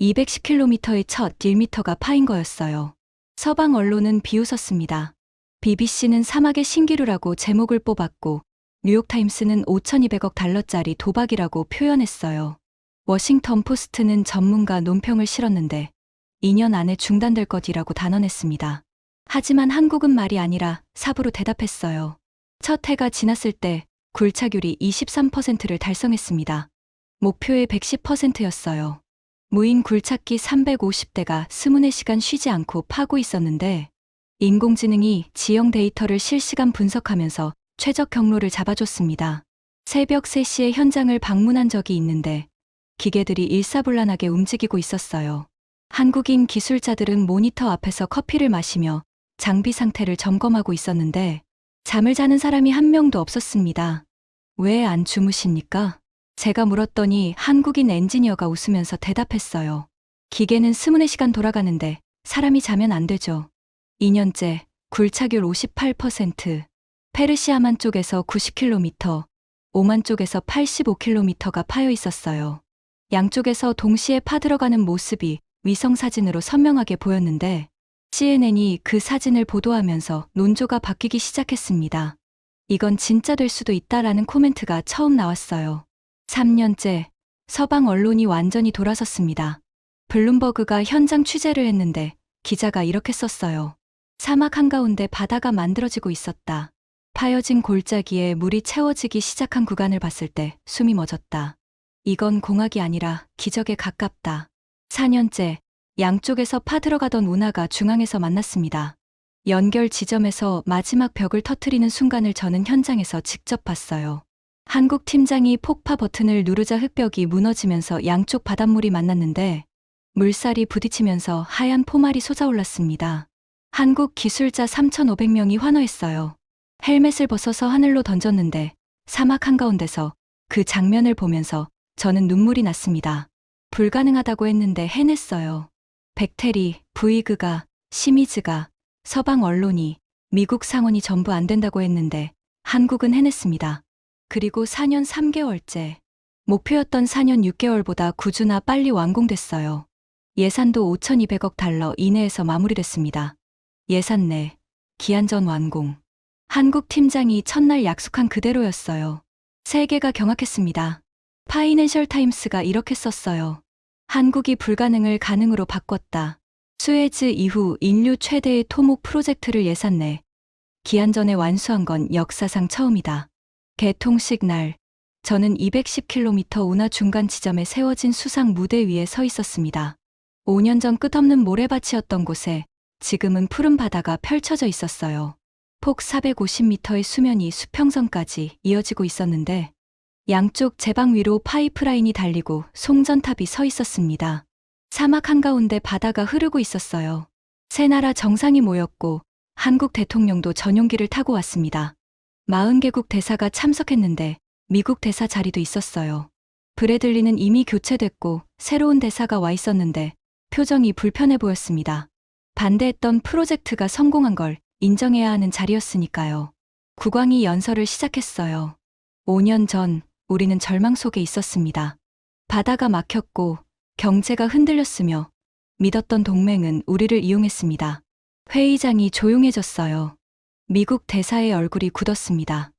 210km의 첫 1m가 파인 거였어요. 서방 언론은 비웃었습니다. BBC는 사막의 신기루라고 제목을 뽑았고 뉴욕타임스는 5,200억 달러짜리 도박이라고 표현했어요. 워싱턴 포스트는 전문가 논평을 실었는데 2년 안에 중단될 것이라고 단언했습니다. 하지만 한국은 말이 아니라 삽으로 대답했어요. 첫 해가 지났을 때 굴착율이 23%를 달성했습니다. 목표의 110%였어요. 무인 굴착기 350대가 24시간 쉬지 않고 파고 있었는데 인공지능이 지형 데이터를 실시간 분석하면서 최적 경로를 잡아줬습니다. 새벽 3시에 현장을 방문한 적이 있는데 기계들이 일사불란하게 움직이고 있었어요. 한국인 기술자들은 모니터 앞에서 커피를 마시며 장비 상태를 점검하고 있었는데 잠을 자는 사람이 한 명도 없었습니다. 왜 안 주무십니까? 제가 물었더니 한국인 엔지니어가 웃으면서 대답했어요. 기계는 24시간 돌아가는데 사람이 자면 안 되죠. 2년째 굴착율 58%, 페르시아만 쪽에서 90km, 오만 쪽에서 85km가 파여 있었어요. 양쪽에서 동시에 파들어가는 모습이 위성사진으로 선명하게 보였는데 CNN이 그 사진을 보도하면서 논조가 바뀌기 시작했습니다. 이건 진짜 될 수도 있다라는 코멘트가 처음 나왔어요. 3년째 서방 언론이 완전히 돌아섰습니다. 블룸버그가 현장 취재를 했는데 기자가 이렇게 썼어요. 사막 한가운데 바다가 만들어지고 있었다. 파여진 골짜기에 물이 채워지기 시작한 구간을 봤을 때 숨이 멎었다. 이건 공학이 아니라 기적에 가깝다. 4년째 양쪽에서 파들어가던 운하가 중앙에서 만났습니다. 연결 지점에서 마지막 벽을 터뜨리는 순간을 저는 현장에서 직접 봤어요. 한국 팀장이 폭파 버튼을 누르자 흙벽이 무너지면서 양쪽 바닷물이 만났는데 물살이 부딪히면서 하얀 포말이 솟아올랐습니다. 한국 기술자 3,500명이 환호했어요. 헬멧을 벗어서 하늘로 던졌는데 사막 한가운데서 그 장면을 보면서 저는 눈물이 났습니다. 불가능하다고 했는데 해냈어요. 백테리, 부이그가, 시미즈가, 서방 언론이, 미국 상원이 전부 안 된다고 했는데 한국은 해냈습니다. 그리고 4년 3개월째. 목표였던 4년 6개월보다 구주나 빨리 완공됐어요. 예산도 5,200억 달러 이내에서 마무리됐습니다. 예산 내, 기한 전 완공. 한국 팀장이 첫날 약속한 그대로였어요. 세계가 경악했습니다. 파이낸셜 타임스가 이렇게 썼어요. 한국이 불가능을 가능으로 바꿨다. 수에즈 이후 인류 최대의 토목 프로젝트를 예산 내, 기한 전에 완수한 건 역사상 처음이다. 개통식 날, 저는 210km 운하 중간 지점에 세워진 수상 무대 위에 서 있었습니다. 5년 전 끝없는 모래밭이었던 곳에 지금은 푸른 바다가 펼쳐져 있었어요. 폭 450m의 수면이 수평선까지 이어지고 있었는데 양쪽 제방 위로 파이프라인이 달리고 송전탑이 서 있었습니다. 사막 한가운데 바다가 흐르고 있었어요. 세 나라 정상이 모였고 한국 대통령도 전용기를 타고 왔습니다. 40개국 대사가 참석했는데 미국 대사 자리도 있었어요. 브래들리는 이미 교체됐고 새로운 대사가 와 있었는데 표정이 불편해 보였습니다. 반대했던 프로젝트가 성공한 걸 인정해야 하는 자리였으니까요. 국왕이 연설을 시작했어요. 5년 전 우리는 절망 속에 있었습니다. 바다가 막혔고 경제가 흔들렸으며 믿었던 동맹은 우리를 이용했습니다. 회의장이 조용해졌어요. 미국 대사의 얼굴이 굳었습니다.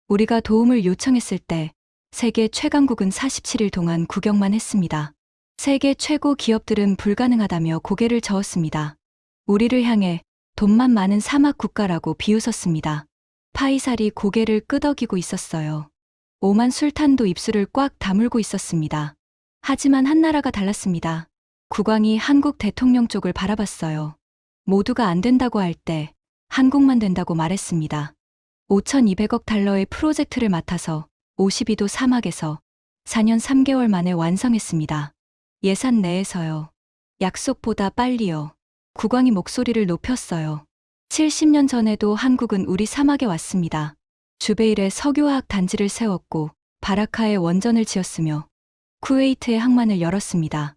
우리가 도움을 요청했을 때 세계 최강국은 47일 동안 구경만 했습니다. 세계 최고 기업들은 불가능하다며 고개를 저었습니다. 우리를 향해 돈만 많은 사막 국가라고 비웃었습니다. 파이살이 고개를 끄덕이고 있었어요. 오만 술탄도 입술을 꽉 다물고 있었습니다. 하지만 한 나라가 달랐습니다. 국왕이 한국 대통령 쪽을 바라봤어요. 모두가 안 된다고 할 때 한국만 된다고 말했습니다. 5,200억 달러의 프로젝트를 맡아서 52도 사막에서 4년 3개월 만에 완성했습니다. 예산 내에서요. 약속보다 빨리요. 국왕이 목소리를 높였어요. 70년 전에도 한국은 우리 사막에 왔습니다. 주베일에 석유화학 단지를 세웠고 바라카에 원전을 지었으며 쿠웨이트에 항만을 열었습니다.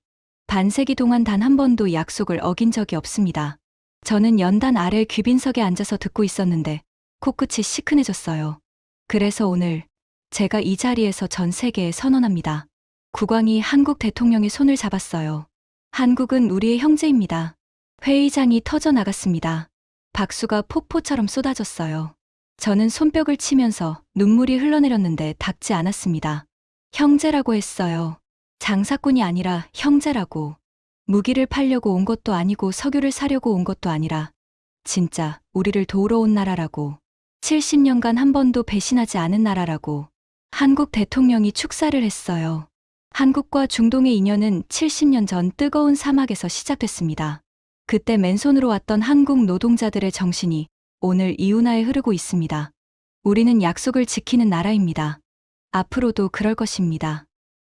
반세기 동안 단 한 번도 약속을 어긴 적이 없습니다. 저는 연단 아래 귀빈석에 앉아서 듣고 있었는데 코끝이 시큰해졌어요. 그래서 오늘 제가 이 자리에서 전 세계에 선언합니다. 국왕이 한국 대통령의 손을 잡았어요. 한국은 우리의 형제입니다. 회의장이 터져 나갔습니다. 박수가 폭포처럼 쏟아졌어요. 저는 손뼉을 치면서 눈물이 흘러내렸는데 닿지 않았습니다. 형제라고 했어요. 장사꾼이 아니라 형제라고. 무기를 팔려고 온 것도 아니고 석유를 사려고 온 것도 아니라 진짜 우리를 도우러 온 나라라고. 70년간 한 번도 배신하지 않은 나라라고. 한국 대통령이 축사를 했어요. 한국과 중동의 인연은 70년 전 뜨거운 사막에서 시작됐습니다. 그때 맨손으로 왔던 한국 노동자들의 정신이 오늘 이운하에 흐르고 있습니다. 우리는 약속을 지키는 나라입니다. 앞으로도 그럴 것입니다.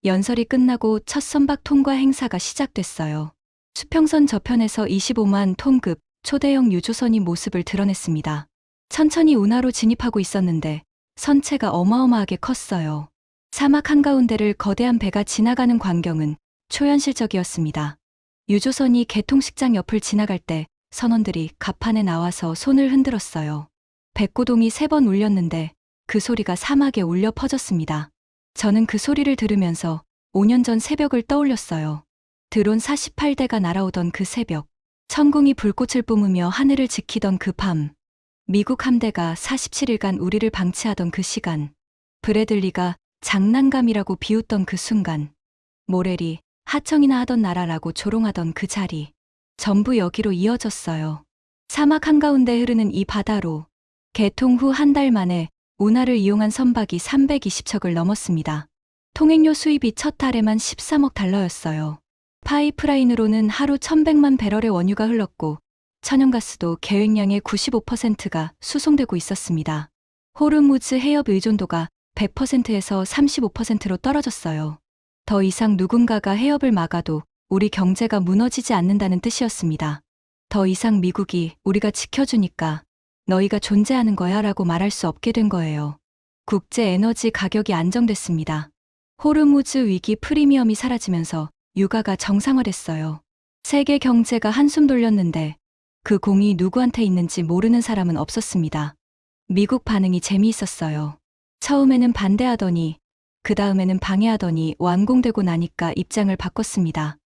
연설이 끝나고 첫 선박 통과 행사가 시작됐어요. 수평선 저편에서 25만 톤급 초대형 유조선이 모습을 드러냈습니다. 천천히 운하로 진입하고 있었는데 선체가 어마어마하게 컸어요. 사막 한가운데를 거대한 배가 지나가는 광경은 초현실적이었습니다. 유조선이 개통식장 옆을 지나갈 때 선원들이 갑판에 나와서 손을 흔들었어요. 백고동이 3번 울렸는데 그 소리가 사막에 울려 퍼졌습니다. 저는 그 소리를 들으면서 5년 전 새벽을 떠올렸어요. 드론 48대가 날아오던 그 새벽, 천궁이 불꽃을 뿜으며 하늘을 지키던 그 밤, 미국 함대가 47일간 우리를 방치하던 그 시간, 브래들리가 장난감이라고 비웃던 그 순간, 모렐이 하청이나 하던 나라라고 조롱하던 그 자리, 전부 여기로 이어졌어요. 사막 한가운데 흐르는 이 바다로 개통 후 한 달 만에 운하를 이용한 선박이 320척을 넘었습니다. 통행료 수입이 첫 달에만 13억 달러였어요. 파이프라인으로는 하루 1,100만 배럴의 원유가 흘렀고 천연가스도 계획량의 95%가 수송되고 있었습니다. 호르무즈 해협 의존도가 100%에서 35%로 떨어졌어요. 더 이상 누군가가 해협을 막아도 우리 경제가 무너지지 않는다는 뜻이었습니다. 더 이상 미국이 우리가 지켜주니까 너희가 존재하는 거야 라고 말할 수 없게 된 거예요. 국제 에너지 가격이 안정됐습니다. 호르무즈 위기 프리미엄이 사라지면서 유가가 정상화됐어요. 세계 경제가 한숨 돌렸는데 그 공이 누구한테 있는지 모르는 사람은 없었습니다. 미국 반응이 재미있었어요. 처음에는 반대하더니 그 다음에는 방해하더니 완공되고 나니까 입장을 바꿨습니다.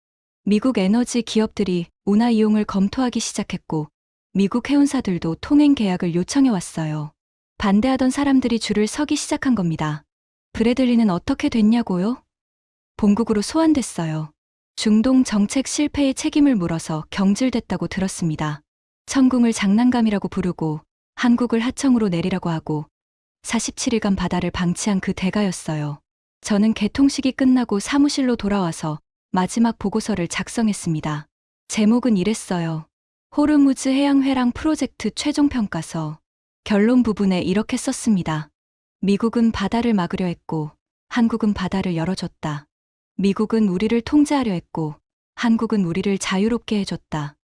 미국 에너지 기업들이 운하 이용을 검토하기 시작했고 미국 해운사들도 통행 계약을 요청해 왔어요. 반대하던 사람들이 줄을 서기 시작한 겁니다. 브래들리는 어떻게 됐냐고요? 본국으로 소환됐어요. 중동 정책 실패의 책임을 물어서 경질됐다고 들었습니다. 천궁을 장난감이라고 부르고 한국을 하청으로 내리라고 하고 47일간 바다를 방치한 그 대가였어요. 저는 개통식이 끝나고 사무실로 돌아와서 마지막 보고서를 작성했습니다. 제목은 이랬어요. 호르무즈 해양회랑 프로젝트 최종평가서. 결론 부분에 이렇게 썼습니다. 미국은 바다를 막으려 했고, 한국은 바다를 열어줬다. 미국은 우리를 통제하려 했고, 한국은 우리를 자유롭게 해줬다.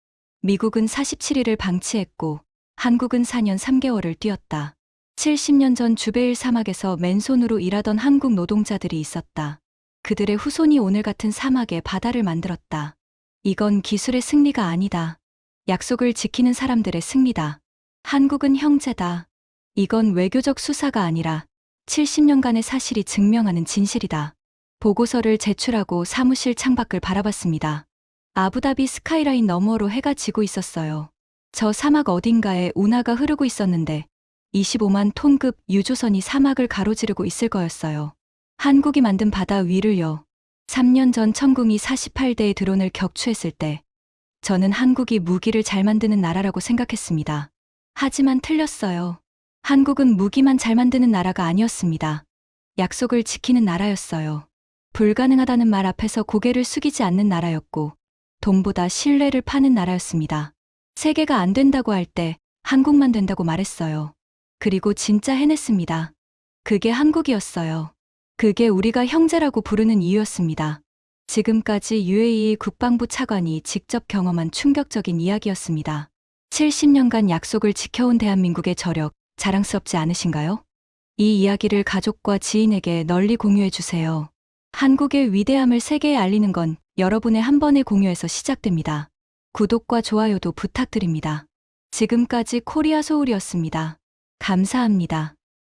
미국은 47일을 방치했고, 한국은 4년 3개월을 뛰었다. 70년 전 주베일 사막에서 맨손으로 일하던 한국 노동자들이 있었다. 그들의 후손이 오늘 같은 사막에 바다를 만들었다. 이건 기술의 승리가 아니다. 약속을 지키는 사람들의 승리다. 한국은 형제다. 이건 외교적 수사가 아니라 70년간의 사실이 증명하는 진실이다. 보고서를 제출하고 사무실 창밖을 바라봤습니다. 아부다비 스카이라인 너머로 해가 지고 있었어요. 저 사막 어딘가에 운하가 흐르고 있었는데 25만 톤급 유조선이 사막을 가로지르고 있을 거였어요. 한국이 만든 바다 위를요. 3년 전 천궁이 48대의 드론을 격추했을 때 저는 한국이 무기를 잘 만드는 나라라고 생각했습니다. 하지만 틀렸어요. 한국은 무기만 잘 만드는 나라가 아니었습니다. 약속을 지키는 나라였어요. 불가능하다는 말 앞에서 고개를 숙이지 않는 나라였고, 돈보다 신뢰를 파는 나라였습니다. 세계가 안 된다고 할 때 한국만 된다고 말했어요. 그리고 진짜 해냈습니다. 그게 한국이었어요. 그게 우리가 형제라고 부르는 이유였습니다. 지금까지 UAE 국방부 차관이 직접 경험한 충격적인 이야기였습니다. 70년간 약속을 지켜온 대한민국의 저력, 자랑스럽지 않으신가요? 이 이야기를 가족과 지인에게 널리 공유해 주세요. 한국의 위대함을 세계에 알리는 건 여러분의 한 번의 공유에서 시작됩니다. 구독과 좋아요도 부탁드립니다. 지금까지 코리아 소울이었습니다. 감사합니다.